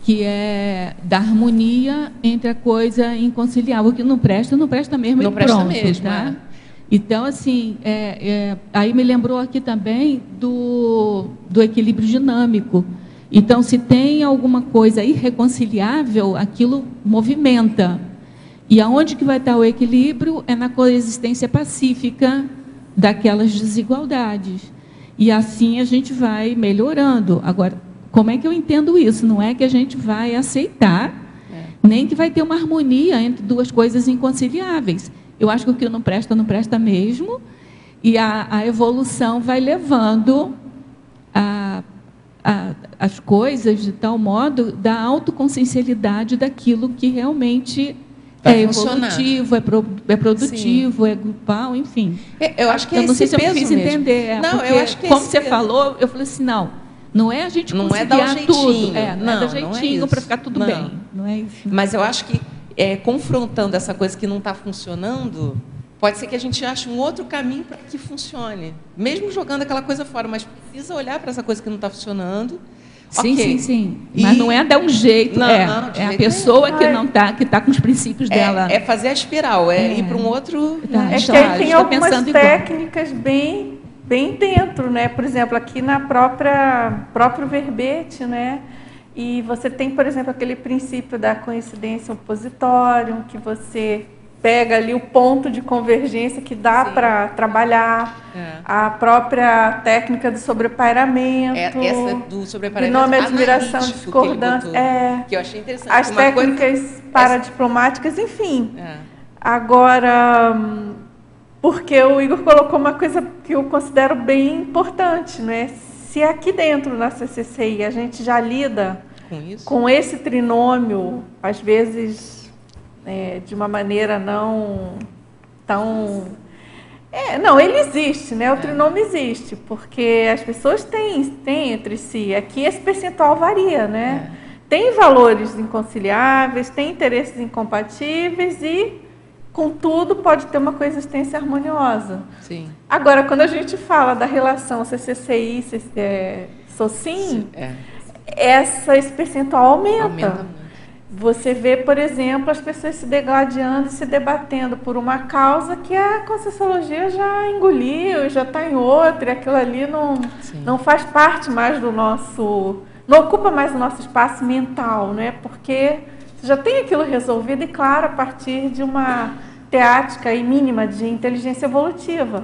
que é da harmonia entre a coisa inconciliável, que não presta mesmo, não e presta pronto, mesmo, tá? Então, assim, aí me lembrou aqui também do equilíbrio dinâmico. Então, se tem alguma coisa irreconciliável, aquilo movimenta. E aonde que vai estar o equilíbrio? É na coexistência pacífica daquelas desigualdades. E assim a gente vai melhorando. Agora, como é que eu entendo isso? Não é que a gente vai aceitar, nem que vai ter uma harmonia entre duas coisas inconciliáveis. Eu acho que o que não presta mesmo, e a evolução vai levando as coisas de tal modo da autoconsciencialidade daquilo que realmente é evolutivo, é produtivo, é grupal, enfim. Eu acho que eu não sei se eu me peso fiz mesmo. entender. Não, porque, eu acho que como você falou, eu falei assim, não é a gente conciliar tudo. Não é dar jeitinho para ficar tudo bem. Não é isso. Mas eu acho que confrontando essa coisa que não está funcionando, pode ser que a gente ache um outro caminho para que funcione. Mesmo jogando aquela coisa fora, mas precisa olhar para essa coisa que não está funcionando. Sim, sim. Mas não é dar um jeito. É a pessoa que não está, que está com os princípios dela. É fazer a espiral, ir para um outro estágio. É que tem algumas técnicas bem dentro, né? Por exemplo, aqui na próprio verbete, né? E você tem, por exemplo, aquele princípio da coincidência opositória, que você pega ali o ponto de convergência que dá para trabalhar, a própria técnica do sobrepairamento, essa do sobrepairamento, binômio admiração, discordância, que eu achei interessante. As técnicas paradiplomáticas, enfim. Agora, porque o Igor colocou uma coisa que eu considero bem importante, né? Se aqui dentro na CCCI a gente já lida com esse trinômio, às vezes de uma maneira não tão... não, ele existe, né? O trinômio existe, porque as pessoas têm entre si. Aqui esse percentual varia, né? Tem valores inconciliáveis, tem interesses incompatíveis e, contudo, pode ter uma coexistência harmoniosa. Sim. Agora, quando a gente fala da relação CCCI, SOCIM, esse percentual aumenta. Você vê, por exemplo, as pessoas se degladiando e se debatendo por uma causa que a Conscienciologia já engoliu, já está em outra, e aquilo ali não faz parte mais do nosso... não ocupa mais o nosso espaço mental, né? Porque você já tem aquilo resolvido e, claro, a partir de uma teática e mínima de inteligência evolutiva.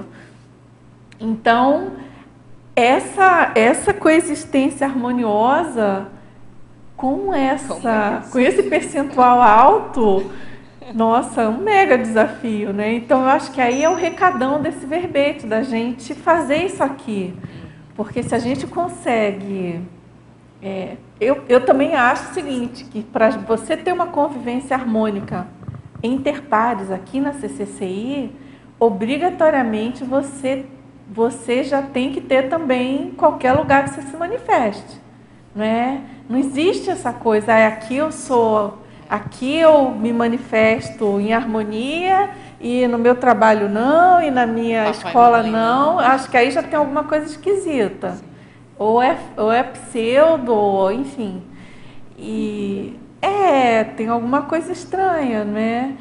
Então, essa coexistência harmoniosa com esse percentual alto, nossa, um mega desafio, né? Então, eu acho que aí é o recadão desse verbete, da gente fazer isso aqui. Porque se a gente consegue... eu também acho o seguinte, que para você ter uma convivência harmônica entre pares aqui na CCCI, obrigatoriamente você já tem que ter também em qualquer lugar que você se manifeste, né? Não existe essa coisa, aqui eu me manifesto em harmonia e no meu trabalho não, e na minha escola não. Acho que aí já tem alguma coisa esquisita. Ou é pseudo, ou, enfim. E tem alguma coisa estranha, né?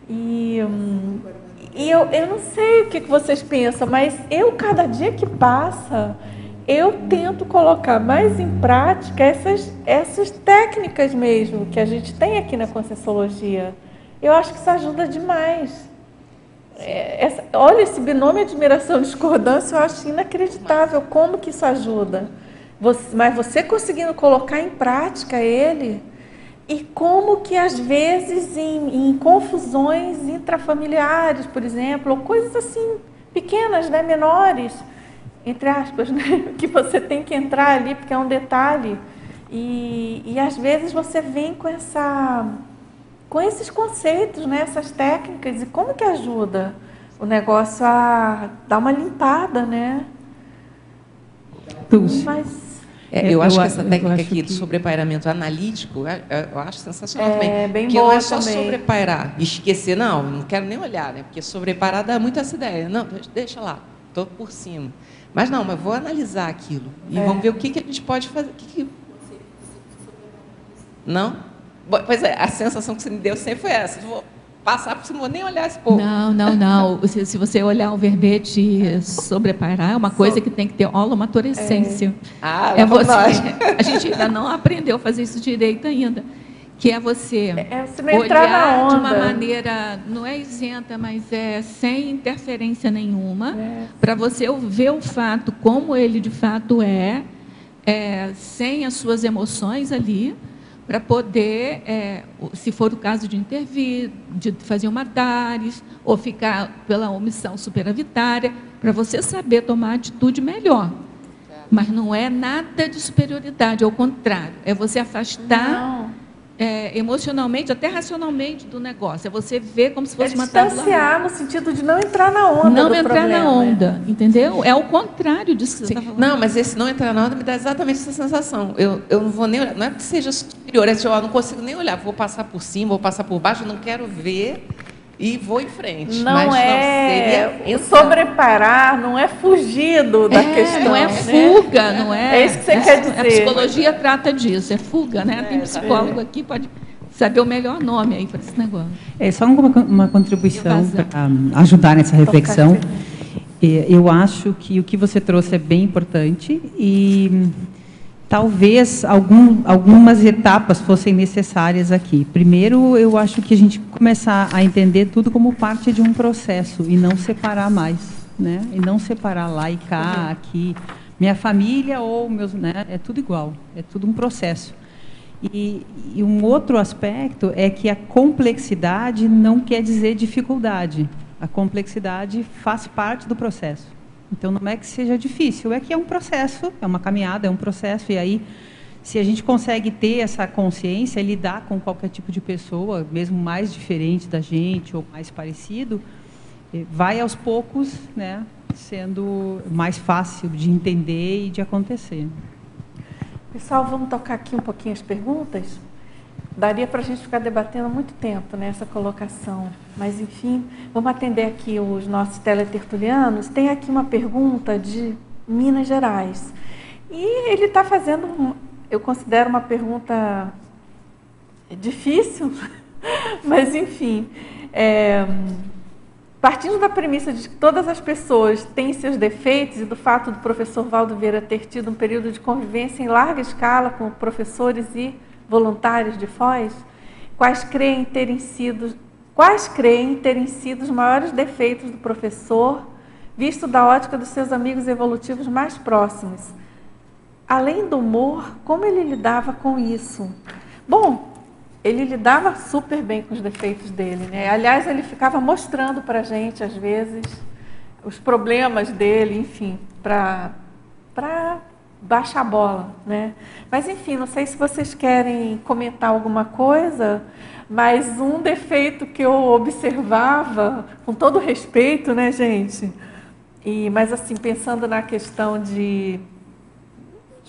E eu não sei o que vocês pensam, mas cada dia que passa, eu tento colocar mais em prática essas técnicas mesmo que a gente tem aqui na Conscienciologia. Eu acho que isso ajuda demais. Olha, esse binômio admiração e discordância, eu acho inacreditável como que isso ajuda. Mas você conseguindo colocar em prática ele, e como que às vezes em confusões intrafamiliares, por exemplo, ou coisas assim pequenas, né, menores, entre aspas, né, que você tem que entrar ali porque é um detalhe, e às vezes você vem com esses conceitos, né, essas técnicas, e como que ajuda o negócio a dar uma limpada, né? Dulce. Mas Eu acho que essa técnica aqui do sobrepairamento analítico, eu acho sensacional também. Bem porque boa não é só também. sobrepairar e esquecer, não quero nem olhar, né? Porque sobrepairar dá muito essa ideia. Não, deixa lá, estou por cima. Mas não, mas vou analisar aquilo. E vamos ver o que a gente pode fazer. Não? Pois é, a sensação que você me deu sempre foi essa. Vou passar por cima, não vou nem olhar esse povo. Não. Se você olhar o verbete sobrepairar, é uma coisa que tem que ter holomatorescência. A gente ainda não aprendeu a fazer isso direito ainda. Que é você olhar de uma maneira, não é isenta, mas sem interferência nenhuma, para você ver o fato como ele de fato sem as suas emoções ali, para poder, se for o caso de intervir, de fazer uma DARES, ou ficar pela omissão superavitária, para você saber tomar atitude melhor. Mas não é nada de superioridade, ao contrário, é você afastar emocionalmente, até racionalmente do negócio. É você ver como se fosse uma tábua. Distanciar no sentido de não entrar na onda Não do entrar problema. na onda, entendeu? É o contrário disso que você está falando. Não, mas esse não entrar na onda me dá exatamente essa sensação. Eu não vou nem olhar, não é que seja superior, é que eu não consigo nem olhar, vou passar por cima, vou passar por baixo, não quero ver e vou em frente. Não seria sobreparar, não é fugido da questão. Não é fuga, né? não é. É isso que você quer dizer. A psicologia trata disso, é fuga, né? Tem psicólogo aqui, pode saber o melhor nome aí para esse negócio. Só uma contribuição para ajudar nessa reflexão. Eu acho que o que você trouxe é bem importante e talvez algumas etapas fossem necessárias aqui. Primeiro, eu acho que a gente começar a entender tudo como parte de um processo e não separar mais, né? E não separar lá e cá, aqui, minha família ou meus, né? É tudo igual, é tudo um processo. E um outro aspecto é que a complexidade não quer dizer dificuldade. A complexidade faz parte do processo. Então, não é que seja difícil, é que é um processo, é uma caminhada, é um processo. E aí, se a gente consegue ter essa consciência, lidar com qualquer tipo de pessoa, mesmo mais diferente da gente ou mais parecido, vai aos poucos, né, sendo mais fácil de entender e de acontecer. Pessoal, vamos tocar aqui um pouquinho as perguntas? Daria para a gente ficar debatendo muito tempo nessa colocação, mas enfim, vamos atender aqui os nossos teletertulianos. Tem aqui uma pergunta de Minas Gerais e ele está fazendo, eu considero uma pergunta difícil, mas enfim, partindo da premissa de que todas as pessoas têm seus defeitos e do fato do professor Valdo Vieira ter tido um período de convivência em larga escala com professores e voluntários de Foz, quais creem terem sido os maiores defeitos do professor, visto da ótica dos seus amigos evolutivos mais próximos? Além do humor, como ele lidava com isso? Bom, ele lidava super bem com os defeitos dele, né? Aliás, ele ficava mostrando para a gente, às vezes, os problemas dele, enfim, para baixar a bola, né? Mas, enfim, não sei se vocês querem comentar alguma coisa, mas um defeito que eu observava, com todo respeito, né, gente? Mas, assim, pensando na questão de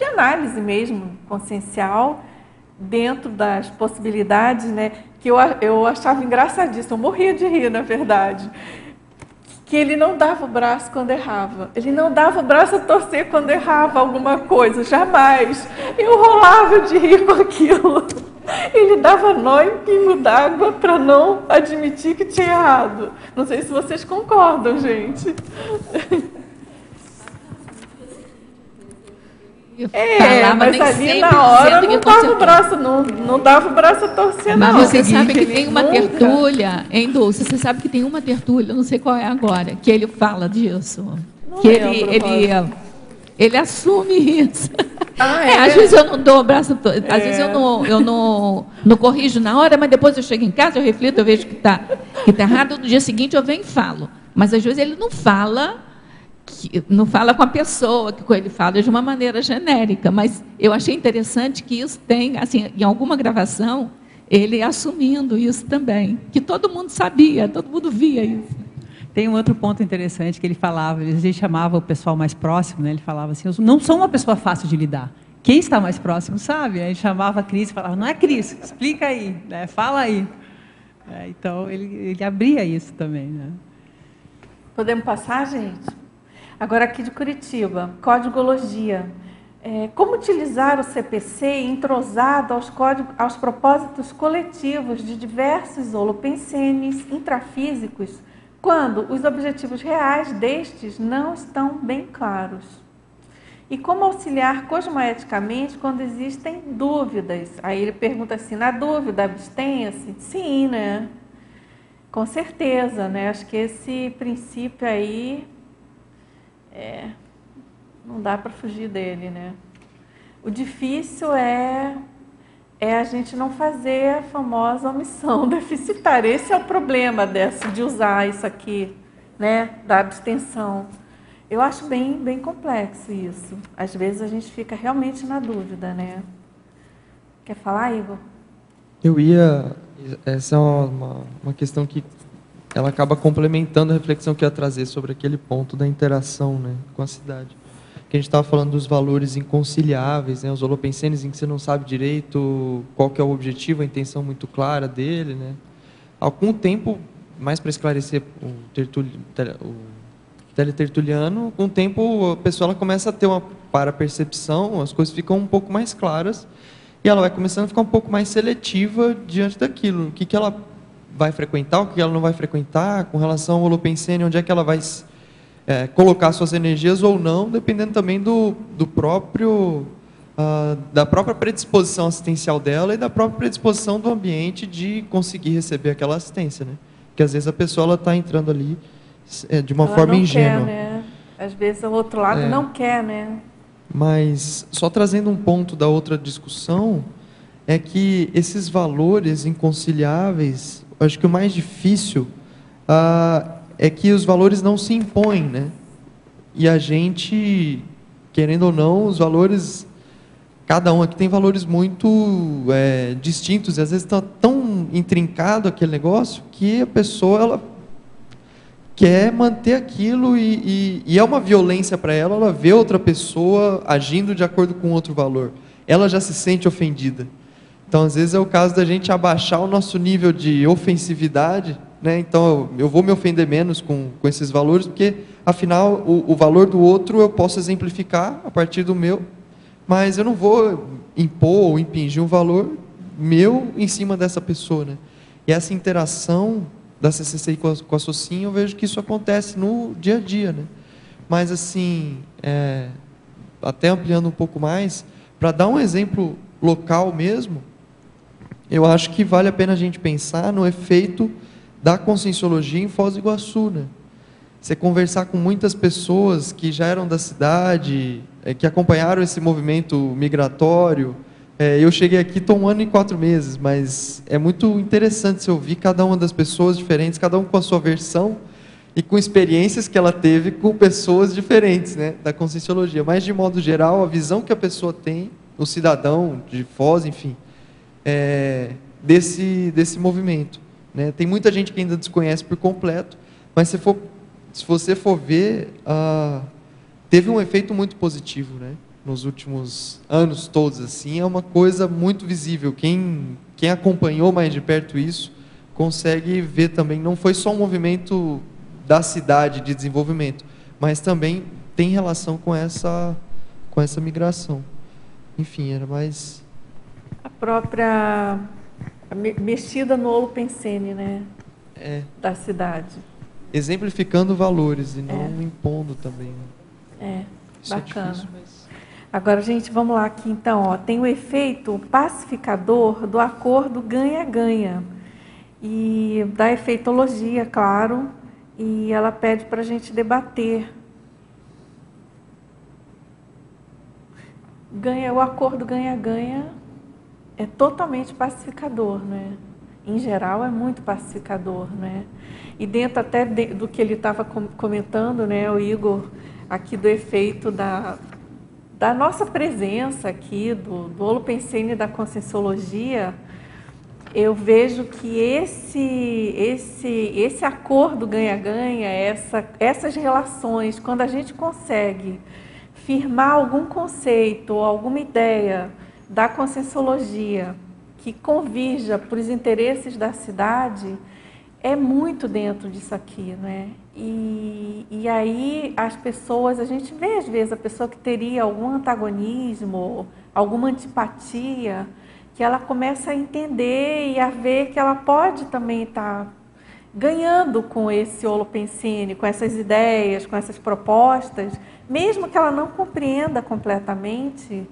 análise mesmo, consciencial, dentro das possibilidades, né, que eu achava engraçadíssimo, eu morria de rir, na verdade, que ele não dava o braço quando errava. Ele não dava o braço a torcer quando errava alguma coisa, jamais. Eu rolava de rir com aquilo. Ele dava nó em pingo d'água para não admitir que tinha errado. Não sei se vocês concordam, gente. Mas ali na hora não dava o braço, não dava o braço a torcer, não. Mas você sabe que tem uma tertúlia, hein, Dulce? Você sabe que tem uma tertúlia, não sei qual é agora, que ele fala disso. Não que lembro, ele assume isso. Às vezes eu não dou o braço, às vezes eu não corrijo na hora, mas depois eu chego em casa, eu reflito, eu vejo que está errado, no dia seguinte eu venho e falo. Mas às vezes ele não fala com a pessoa que ele fala de uma maneira genérica, mas eu achei interessante que isso tem, assim, em alguma gravação, ele assumindo isso também, que todo mundo sabia, todo mundo via isso. Tem um outro ponto interessante que ele falava, a gente chamava o pessoal mais próximo, né? Ele falava assim: eu não sou uma pessoa fácil de lidar. quem está mais próximo sabe. A gente chamava a Cris e falava, não é Cris, explica aí, né? Fala aí. Então, ele abria isso também. Né? Podemos passar, gente? Agora aqui de Curitiba, códigologia. Como utilizar o CPC entrosado aos propósitos coletivos de diversos holopensenes intrafísicos, quando os objetivos reais destes não estão bem claros? E como auxiliar cosmoeticamente quando existem dúvidas? Aí ele pergunta assim, na dúvida, abstenha-se? Sim, né? Com certeza, né? Acho que esse princípio aí, não dá para fugir dele, né? O difícil é a gente não fazer a famosa omissão deficitária. Esse é o problema de usar isso aqui, né? Da abstenção. Eu acho bem complexo isso. Às vezes a gente fica realmente na dúvida, né? Quer falar, Igor? Essa é uma questão que ela acaba complementando a reflexão que eu ia trazer sobre aquele ponto da interação, né, com a cidade. Que a gente estava falando dos valores inconciliáveis, né, os holopensenes em que você não sabe direito qual que é o objetivo, a intenção muito clara dele, né. Algum tempo, mais para esclarecer o teletertuliano, com o tempo a pessoa ela começa a ter uma parapercepção, as coisas ficam um pouco mais claras e ela vai começando a ficar um pouco mais seletiva diante daquilo, o que ela vai frequentar, o que ela não vai frequentar, com relação ao holopensene, onde é que ela vai colocar suas energias ou não, dependendo também da própria predisposição assistencial dela e da própria predisposição do ambiente de conseguir receber aquela assistência, né? Porque às vezes a pessoa está entrando ali de uma forma ingênua. Quer, né? Às vezes o outro lado não quer, né? Mas, só trazendo um ponto da outra discussão, é que esses valores inconciliáveis, eu acho que o mais difícil é que os valores não se impõem, né? E a gente, querendo ou não, os valores, cada um aqui tem valores muito distintos, e às vezes está tão intrincado aquele negócio que a pessoa ela quer manter aquilo e é uma violência para ela ver outra pessoa agindo de acordo com outro valor. Ela já se sente ofendida. Então, às vezes, é o caso da gente abaixar o nosso nível de ofensividade, né? Então, eu vou me ofender menos com esses valores, porque, afinal, o valor do outro eu posso exemplificar a partir do meu, mas eu não vou impor ou impingir um valor meu em cima dessa pessoa, né? E essa interação da CCCI com a SOCIM, eu vejo que isso acontece no dia a dia, né? Mas, assim, até ampliando um pouco mais, para dar um exemplo local mesmo, eu acho que vale a pena a gente pensar no efeito da conscienciologia em Foz do Iguaçu, né? Você conversar com muitas pessoas que já eram da cidade, que acompanharam esse movimento migratório. Eu cheguei aqui, estou 1 ano e 4 meses, mas é muito interessante você ouvir cada uma das pessoas diferentes, cada um com a sua versão e com experiências que ela teve com pessoas diferentes, né, da conscienciologia. Mas, de modo geral, a visão que a pessoa tem, o cidadão de Foz, enfim, desse movimento, né? Tem muita gente que ainda desconhece por completo, mas se você for ver, teve um efeito muito positivo, né? Nos últimos anos todos, assim, é uma coisa muito visível. Quem acompanhou mais de perto isso, consegue ver também, não foi só um movimento da cidade de desenvolvimento, mas também tem relação com essa migração. Enfim, era mais... A própria mexida no holopensene, né? Da cidade. Exemplificando valores e não impondo também. Isso bacana. É difícil, mas... Agora, gente, vamos lá aqui então. Tem o efeito pacificador do acordo ganha-ganha. E da efeitologia, claro, e ela pede para a gente debater. O acordo ganha-ganha é totalmente pacificador, né? Em geral, é muito pacificador, né? E dentro até do que ele estava comentando, né, o Igor, aqui do efeito da nossa presença aqui, do holopensene e da conscienciologia, eu vejo que esse acordo ganha-ganha, essas relações, quando a gente consegue firmar algum conceito ou alguma ideia da Conscienciologia que convirja para os interesses da cidade, é muito dentro disso aqui, né? E aí as pessoas, a gente vê às vezes a pessoa que teria algum antagonismo, alguma antipatia, que ela começa a entender e a ver que ela pode também estar ganhando com esse holopensene, com essas ideias, com essas propostas, mesmo que ela não compreenda completamente,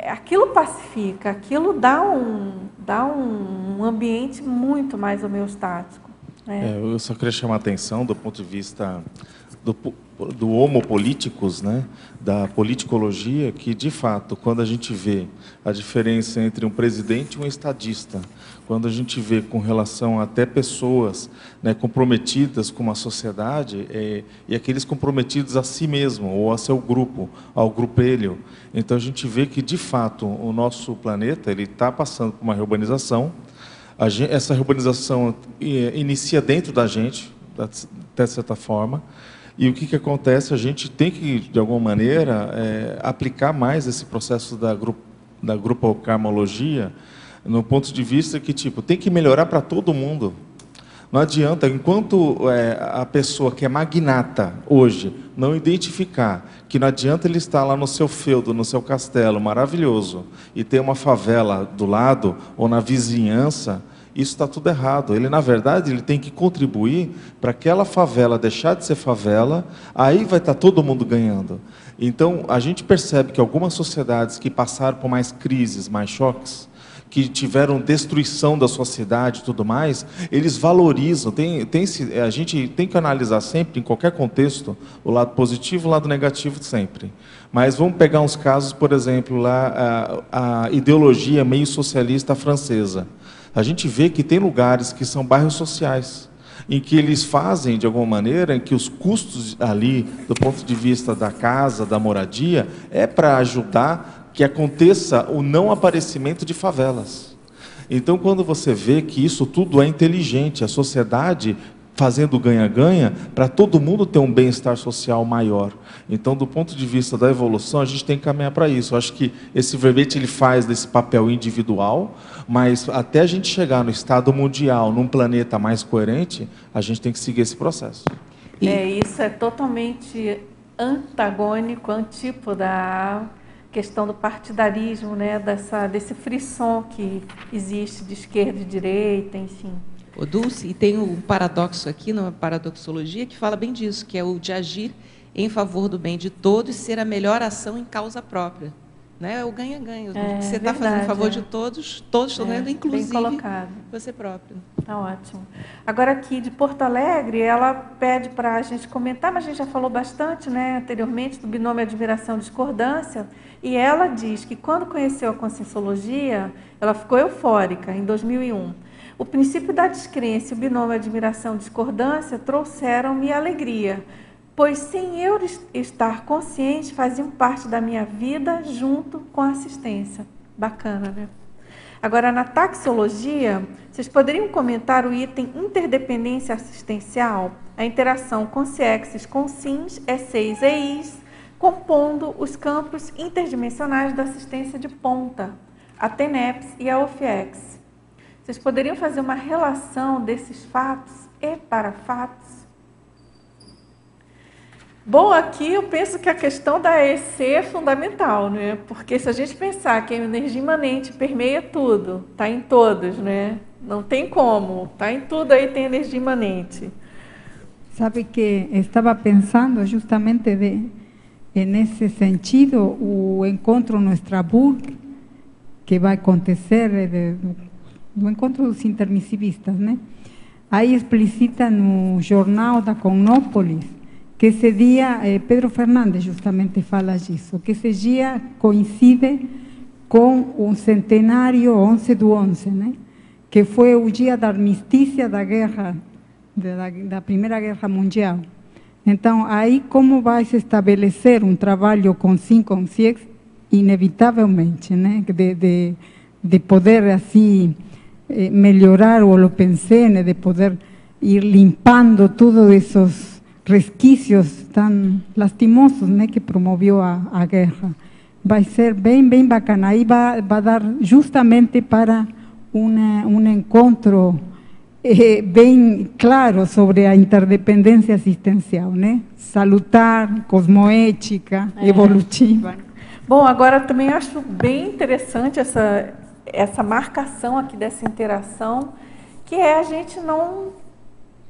aquilo pacifica, aquilo dá um ambiente muito mais homeostático. Né? Eu só queria chamar a atenção do ponto de vista do homo politicus, né, da politicologia, que, de fato, quando a gente vê a diferença entre um presidente e um estadista, quando a gente vê com relação até pessoas, né, comprometidas com uma sociedade, e aqueles comprometidos a si mesmo, ou a seu grupo, ao grupelho, então a gente vê que, de fato, o nosso planeta está passando por uma reurbanização. Essa reurbanização inicia dentro da gente, de certa forma, e o que acontece? A gente tem que, de alguma maneira, aplicar mais esse processo da grupocarmologia, no ponto de vista que, tipo, tem que melhorar para todo mundo. Não adianta, enquanto a pessoa que é magnata hoje não identificar que não adianta ele estar lá no seu feudo, no seu castelo maravilhoso, e ter uma favela do lado ou na vizinhança, isso está tudo errado. Ele, na verdade, ele tem que contribuir para aquela favela deixar de ser favela, aí vai estar todo mundo ganhando. Então, a gente percebe que algumas sociedades que passaram por mais crises, mais choques, que tiveram destruição da sua cidade e tudo mais, eles valorizam. A gente tem que analisar sempre, em qualquer contexto, o lado positivo e o lado negativo sempre. Mas vamos pegar uns casos, por exemplo, lá, a ideologia meio socialista francesa. A gente vê que tem lugares que são bairros sociais, em que eles fazem, de alguma maneira, em que os custos ali, do ponto de vista da casa, da moradia, é para ajudar que aconteça o não aparecimento de favelas. Então, quando você vê que isso tudo é inteligente, a sociedade fazendo ganha-ganha, para todo mundo ter um bem-estar social maior. Então, do ponto de vista da evolução, a gente tem que caminhar para isso. Eu acho que esse verbete ele faz desse papel individual, mas até a gente chegar no estado mundial, num planeta mais coerente, a gente tem que seguir esse processo. Isso é totalmente antagônico, antípoda da questão do partidarismo, né? Desse frisson que existe de esquerda e direita, enfim. O Dulce, e tem um paradoxo aqui, na paradoxologia, que fala bem disso, que é o de agir em favor do bem de todos e ser a melhor ação em causa própria. Né? É o ganha-ganha. Você está fazendo em favor de todos, todos estão ganhando, inclusive você próprio. Está ótimo. Agora, aqui de Porto Alegre, ela pede para a gente comentar, mas a gente já falou bastante, né, anteriormente, do binômio admiração-discordância, e ela diz que, quando conheceu a Conscienciologia, ela ficou eufórica, em 2001. O princípio da descrença e o binômio admiração-discordância trouxeram-me alegria, pois sem eu estar consciente, faziam parte da minha vida junto com a assistência. Bacana, né? Agora, na taxologia, vocês poderiam comentar o item interdependência assistencial? A interação consciexis com sins, E6 e Is, compondo os campos interdimensionais da assistência de ponta, a TENEPS e a OFIEX. Vocês poderiam fazer uma relação desses fatos e parafatos? Bom, aqui eu penso que a questão da EC é fundamental, né? Porque se a gente pensar que a energia imanente permeia tudo, está em todos, né? Não tem como, está em tudo aí tem energia imanente. Sabe que estava pensando justamente nesse sentido, o encontro no Estrasburgo, que vai acontecer, do encontro dos intermissivistas, né? Aí explicita no jornal da Cosmópolis que esse dia, Pedro Fernandes justamente fala disso, que esse dia coincide com o centenário 11/11, né? Que foi o dia da armistícia da guerra, da Primeira Guerra Mundial. Então, aí como vai se estabelecer um trabalho com consciência, inevitavelmente, né? De poder, assim, melhorar o holopensene, de poder ir limpando todos esses resquícios tão lastimosos, né, que promoveu a guerra. Vai ser bem bacana. Aí vai dar justamente para um encontro bem claro sobre a interdependência assistencial, né? Salutar, cosmoética, evolutiva. Bom, agora também acho bem interessante essa marcação aqui dessa interação, que é a gente não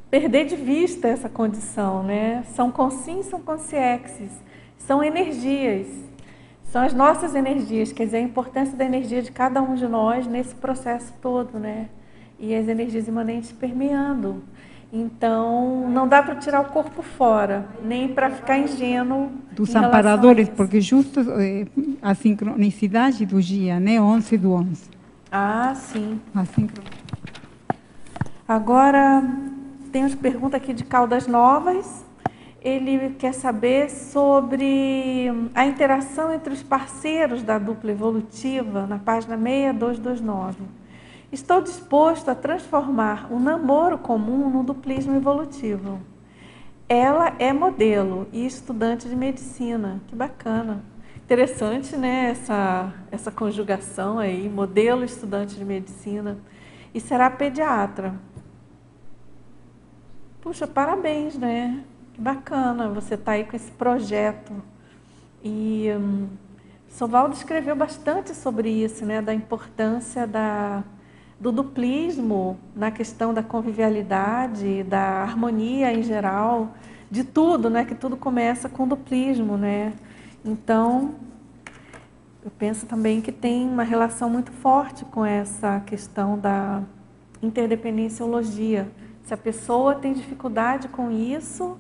perder de vista essa condição, né? São consins, são consciexes, são energias, são as nossas energias, quer dizer, a importância da energia de cada um de nós nesse processo todo, né? E as energias imanentes permeando. Então, não dá para tirar o corpo fora, nem para ficar ingênuo. Dos amparadores, porque justo a sincronicidade do dia, né? 11/11. Ah, sim. A Agora, temos pergunta aqui de Caldas Novas. Ele quer saber sobre a interação entre os parceiros da dupla evolutiva, na página 6229. Estou disposto a transformar o namoro comum no duplismo evolutivo. Ela é modelo e estudante de medicina. Que bacana. Interessante, né, essa conjugação aí, modelo, estudante de medicina. E será pediatra. Puxa, parabéns, né? Que bacana você estar aí com esse projeto. E Sovaldo escreveu bastante sobre isso, né, da importância do duplismo na questão da convivialidade, da harmonia em geral, de tudo, né? Que tudo começa com duplismo, né? Então, eu penso também que tem uma relação muito forte com essa questão da interdependenciologia. Se a pessoa tem dificuldade com isso,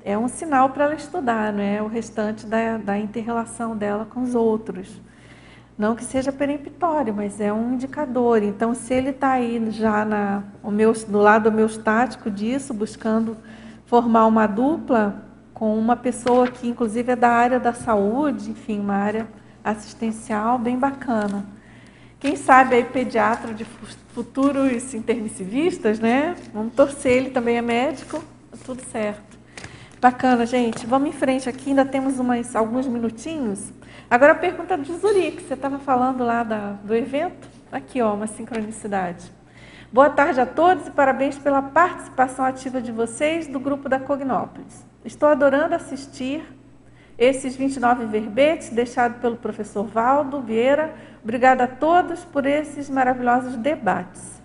é um sinal para ela estudar, né? O restante da inter-relação dela com os outros. Não que seja peremptório, mas é um indicador. Então, se ele está aí já do lado homeostático disso, buscando formar uma dupla com uma pessoa que, inclusive, é da área da saúde, enfim, uma área assistencial bem bacana. Quem sabe aí pediatra de futuros intermissivistas, né? Vamos torcer, ele também é médico, tá tudo certo. Bacana, gente. Vamos em frente aqui, ainda temos alguns minutinhos. Agora a pergunta do Zurique, você estava falando lá do evento? Aqui, ó, uma sincronicidade. Boa tarde a todos e parabéns pela participação ativa de vocês do grupo da Cognópolis. Estou adorando assistir esses 29 verbetes deixados pelo professor Valdo Vieira. Obrigada a todos por esses maravilhosos debates.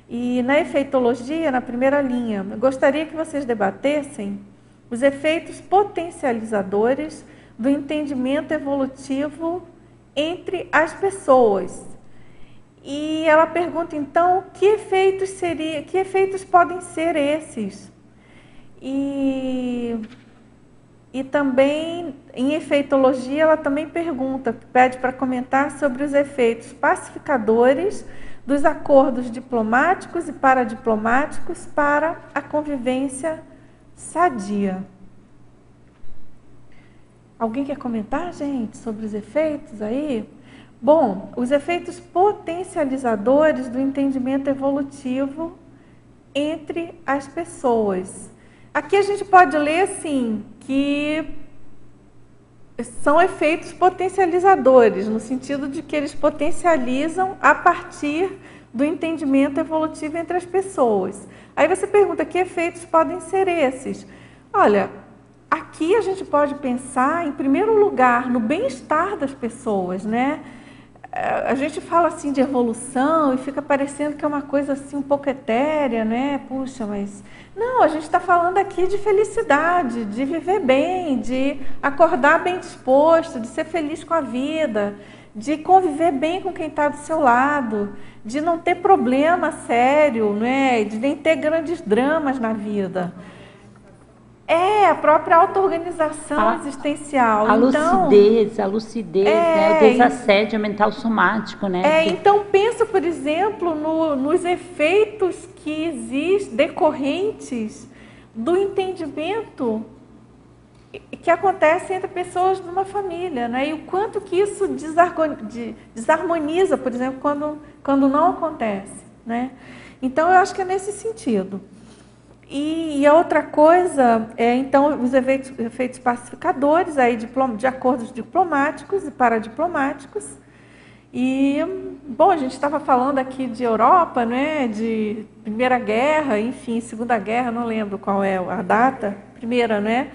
E na efeitologia, na primeira linha, eu gostaria que vocês debatessem os efeitos potencializadores do entendimento evolutivo entre as pessoas. E ela pergunta, então, que efeitos podem ser esses? E também, em efeitologia, ela também pede para comentar sobre os efeitos pacificadores dos acordos diplomáticos e paradiplomáticos para a convivência sadia. Alguém quer comentar, gente, sobre os efeitos aí? Bom, os efeitos potencializadores do entendimento evolutivo entre as pessoas. Aqui a gente pode ler, assim, que são efeitos potencializadores, no sentido de que eles potencializam a partir do entendimento evolutivo entre as pessoas. Aí você pergunta, que efeitos podem ser esses? Olha, aqui a gente pode pensar, em primeiro lugar, no bem-estar das pessoas, né? A gente fala assim de evolução e fica parecendo que é uma coisa assim um pouco etérea, né? Puxa, mas... Não, a gente está falando aqui de felicidade, de viver bem, de acordar bem disposto, de ser feliz com a vida, de conviver bem com quem está do seu lado, de não ter problema sério, né? De nem ter grandes dramas na vida. É, a própria auto-organização existencial. A lucidez, né? O desassédio mental somático, né? Então pensa, por exemplo, nos efeitos que existem, decorrentes do entendimento que acontece entre pessoas de uma família, né? E o quanto que isso desarmoniza, por exemplo, quando não acontece, né? Então, eu acho que é nesse sentido. E a outra coisa é, então, os efeitos pacificadores aí de acordos diplomáticos e paradiplomáticos. E, bom, a gente estava falando aqui de Europa, né, de Primeira Guerra, enfim, Segunda Guerra, não lembro qual é a data, primeira, né?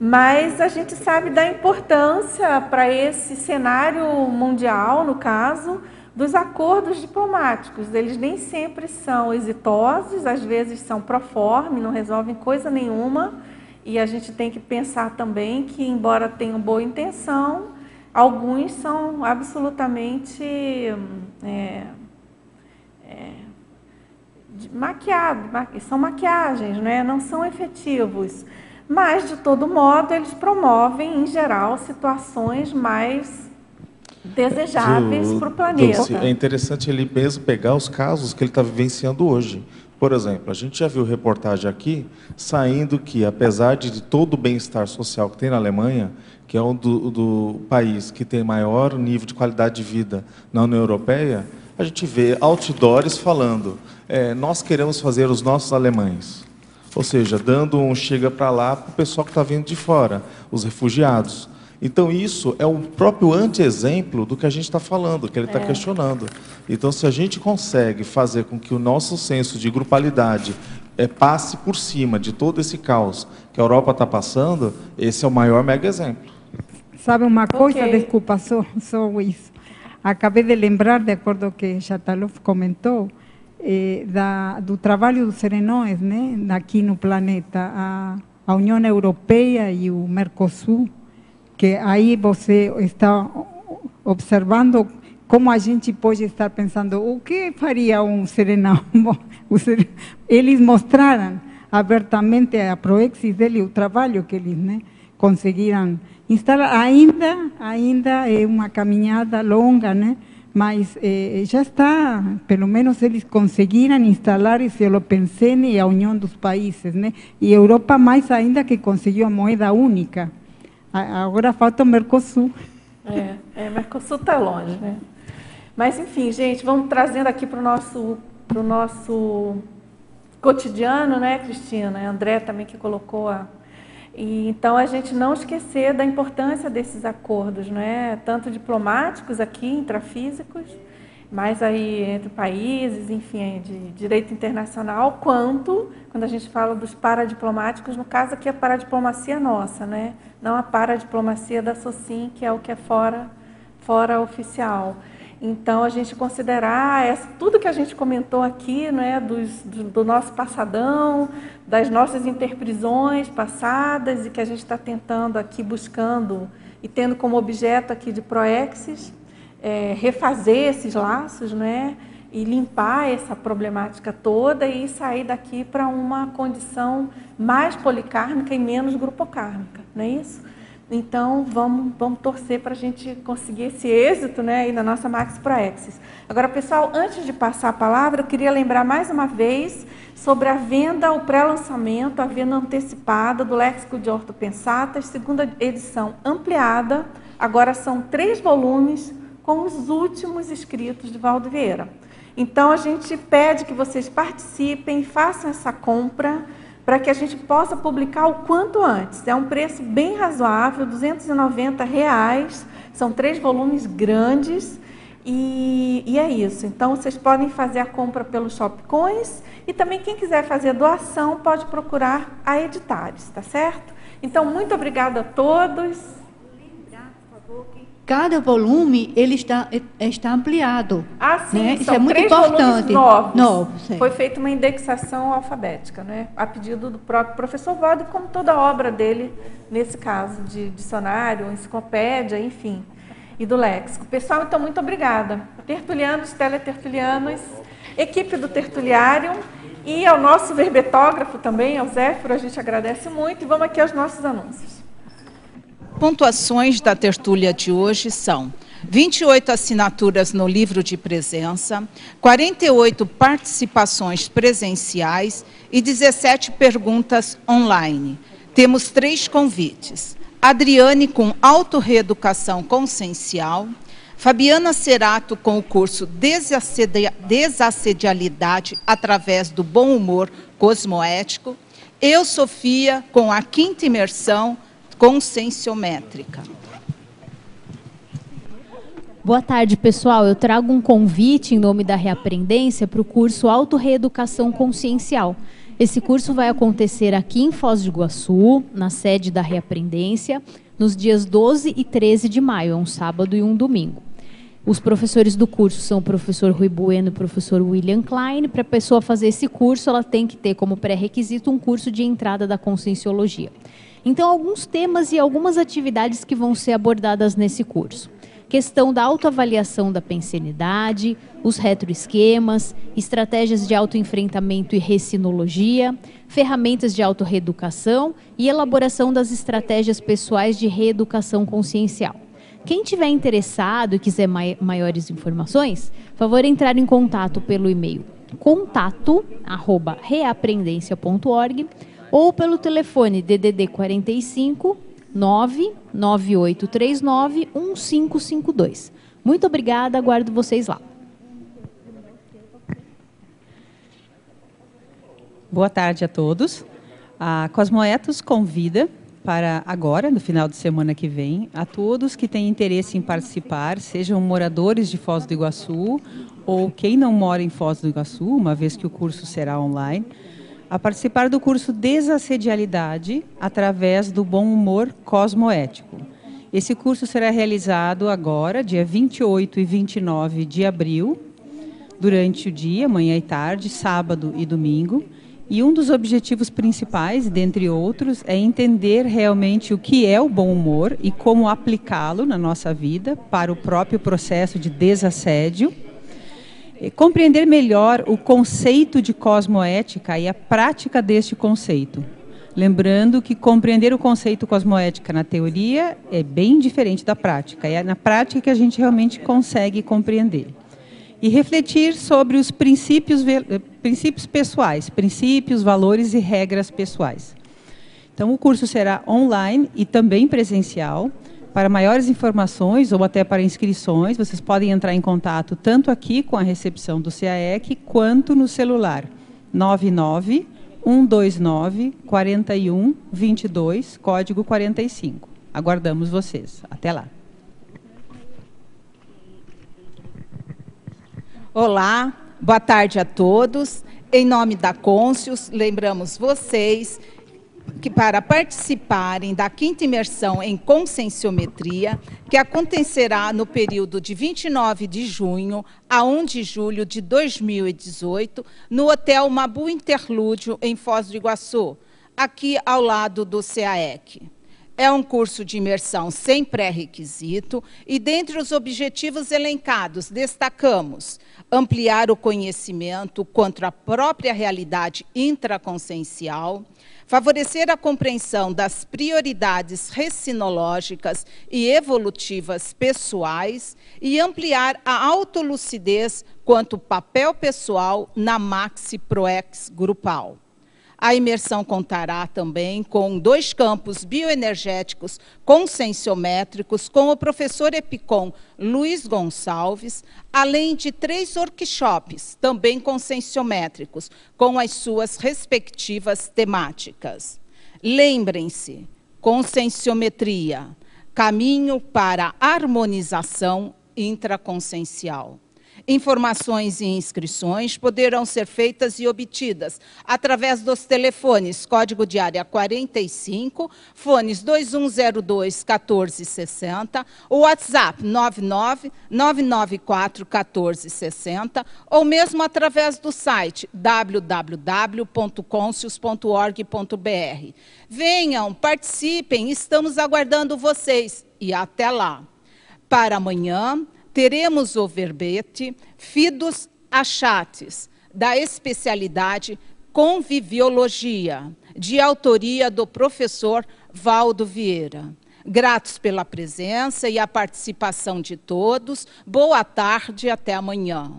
Mas a gente sabe da importância para esse cenário mundial, no caso, dos acordos diplomáticos. Eles nem sempre são exitosos, às vezes são pro forma, não resolvem coisa nenhuma, e a gente tem que pensar também que, embora tenham boa intenção, alguns são absolutamente são maquiagens, né? Não são efetivos. Mas, de todo modo, eles promovem, em geral, situações mais desejáveis para o planeta. É interessante ele mesmo pegar os casos que ele está vivenciando hoje. Por exemplo, a gente já viu reportagem aqui, saindo que, apesar de todo o bem-estar social que tem na Alemanha, que é um do país que tem maior nível de qualidade de vida na União Europeia, a gente vê outdoors falando, nós queremos fazer os nossos alemães. Ou seja, dando um chega para lá para o pessoal que está vindo de fora, os refugiados. Então, isso é um próprio anti-exemplo do que a gente está falando, que ele está questionando. Então, se a gente consegue fazer com que o nosso senso de grupalidade passe por cima de todo esse caos que a Europa está passando, esse é o maior mega exemplo. Sabe uma coisa, desculpa, só isso. Acabei de lembrar, de acordo com o que Chatalov comentou, do trabalho dos serenões, né, aqui no planeta, a União Europeia e o Mercosul, que aí você está observando como a gente pode estar pensando, o que faria um serenão? Eles mostraram abertamente a Proexis dele o trabalho que eles, né, conseguiram instalar. Ainda é uma caminhada longa, né? Mas já está, pelo menos eles conseguiram instalar esse Holopensene e a união dos países, né? E a Europa mais ainda que conseguiu a moeda única. Agora falta o Mercosul. Mercosul está longe, né? Mas, enfim, gente, vamos trazendo aqui para o nosso cotidiano, né, Cristina? A André também que colocou E, então, a gente não esquecer da importância desses acordos, né? Tanto diplomáticos aqui, intrafísicos, mas aí entre países, enfim, de direito internacional, quanto, quando a gente fala dos paradiplomáticos, no caso aqui a paradiplomacia nossa, né? Não a paradiplomacia da SOCIM, que é o que é fora oficial. Então, a gente considerar tudo que a gente comentou aqui, né, do nosso passadão, das nossas interprisões passadas e que a gente está tentando aqui, buscando e tendo como objeto aqui de Proexis, refazer esses laços, né, e limpar essa problemática toda e sair daqui para uma condição mais policármica e menos grupocármica, não é isso? Então, vamos torcer para a gente conseguir esse êxito, né, aí na nossa Max Proexis. Agora, pessoal, antes de passar a palavra, eu queria lembrar mais uma vez sobre a venda, o pré-lançamento, a venda antecipada do Léxico de Ortopensatas, segunda edição ampliada. Agora são 3 volumes com os últimos escritos de Valdo Vieira. Então, a gente pede que vocês participem, façam essa compra, para que a gente possa publicar o quanto antes. É um preço bem razoável, R$ 290, são 3 volumes grandes, e é isso. Então, vocês podem fazer a compra pelo Shopcoins, e também quem quiser fazer doação pode procurar a Editares, tá certo? Então, muito obrigada a todos. Cada volume ele está ampliado. Sim, né? são isso é muito 3 importante. Novos. Foi feita uma indexação alfabética, né? A pedido do próprio professor Valdo, como toda a obra dele, nesse caso, de dicionário, enciclopédia, enfim, e do léxico. Pessoal, então, muito obrigada. Tertulianos, teletertulianos, equipe do Tertuliário e ao nosso verbetógrafo também, ao Zéfiro, a gente agradece muito. E vamos aqui aos nossos anúncios. Pontuações da tertúlia de hoje são 28 assinaturas no livro de presença, 48 participações presenciais e 17 perguntas online. Temos 3 convites. Adriane com autorreeducação consciencial, Fabiana Cerato com o curso Desassedialidade através do bom humor cosmoético. Eu, Sofia, com a 5ª imersão conscienciométrica. Boa tarde, pessoal. Eu trago um convite em nome da Reaprendência para o curso Autorreeducação Consciencial. Esse curso vai acontecer aqui em Foz do Iguaçu, na sede da Reaprendência, nos dias 12 e 13 de maio, é um sábado e um domingo. Os professores do curso são o professor Rui Bueno e o professor William Klein. Para a pessoa fazer esse curso, ela tem que ter como pré-requisito um curso de entrada da Conscienciologia. Então, alguns temas e algumas atividades que vão ser abordadas nesse curso. Questão da autoavaliação da pensenidade, os retroesquemas, estratégias de autoenfrentamento e recinologia, ferramentas de autorreeducação e elaboração das estratégias pessoais de reeducação consciencial. Quem tiver interessado e quiser maiores informações, favor entrar em contato pelo e-mail contato@reaprendência.org ou pelo telefone DDD 45 99839 1552. Muito obrigada, aguardo vocês lá. Boa tarde a todos. A Cosmoetos convida para agora, no final de semana que vem, a todos que têm interesse em participar, sejam moradores de Foz do Iguaçu ou quem não mora em Foz do Iguaçu, uma vez que o curso será online, a participar do curso Desassedialidade através do bom humor cosmoético. Esse curso será realizado agora, dia 28 e 29 de abril, durante o dia, manhã e tarde, sábado e domingo. E um dos objetivos principais, dentre outros, é entender realmente o que é o bom humor e como aplicá-lo na nossa vida para o próprio processo de desassédio. Compreender melhor o conceito de cosmoética e a prática deste conceito. Lembrando que compreender o conceito cosmoética na teoria é bem diferente da prática. É na prática que a gente realmente consegue compreender. E refletir sobre os princípios pessoais, princípios, valores e regras pessoais. Então, o curso será online e também presencial. Para maiores informações ou até para inscrições, vocês podem entrar em contato tanto aqui com a recepção do CAEC, quanto no celular 99 129 41 22, código 45. Aguardamos vocês. Até lá. Olá, boa tarde a todos. Em nome da Conscius, lembramos vocês que para participarem da 5ª imersão em conscienciometria, que acontecerá no período de 29 de junho a 1 de julho de 2018, no Hotel Mabu Interlúdio, em Foz do Iguaçu, aqui ao lado do CAEC. É um curso de imersão sem pré-requisito e, dentre os objetivos elencados, destacamos ampliar o conhecimento quanto à própria realidade intraconsciencial, favorecer a compreensão das prioridades recinológicas e evolutivas pessoais e ampliar a autolucidez quanto ao papel pessoal na maxi-proex grupal. A imersão contará também com 2 campos bioenergéticos conscienciométricos com o professor Epicom Luiz Gonçalves, além de 3 workshops, também conscienciométricos, com as suas respectivas temáticas. Lembrem-se, conscienciometria, caminho para a harmonização intraconsciencial. Informações e inscrições poderão ser feitas e obtidas através dos telefones código de área 45, fones 2102-1460, o WhatsApp 99-994-1460, ou mesmo através do site www.conscius.org.br. Venham, participem, estamos aguardando vocês e até lá. Para amanhã, teremos o verbete Fidos Achates, da especialidade Conviviologia, de autoria do professor Valdo Vieira. Gratos pela presença e a participação de todos. Boa tarde e até amanhã.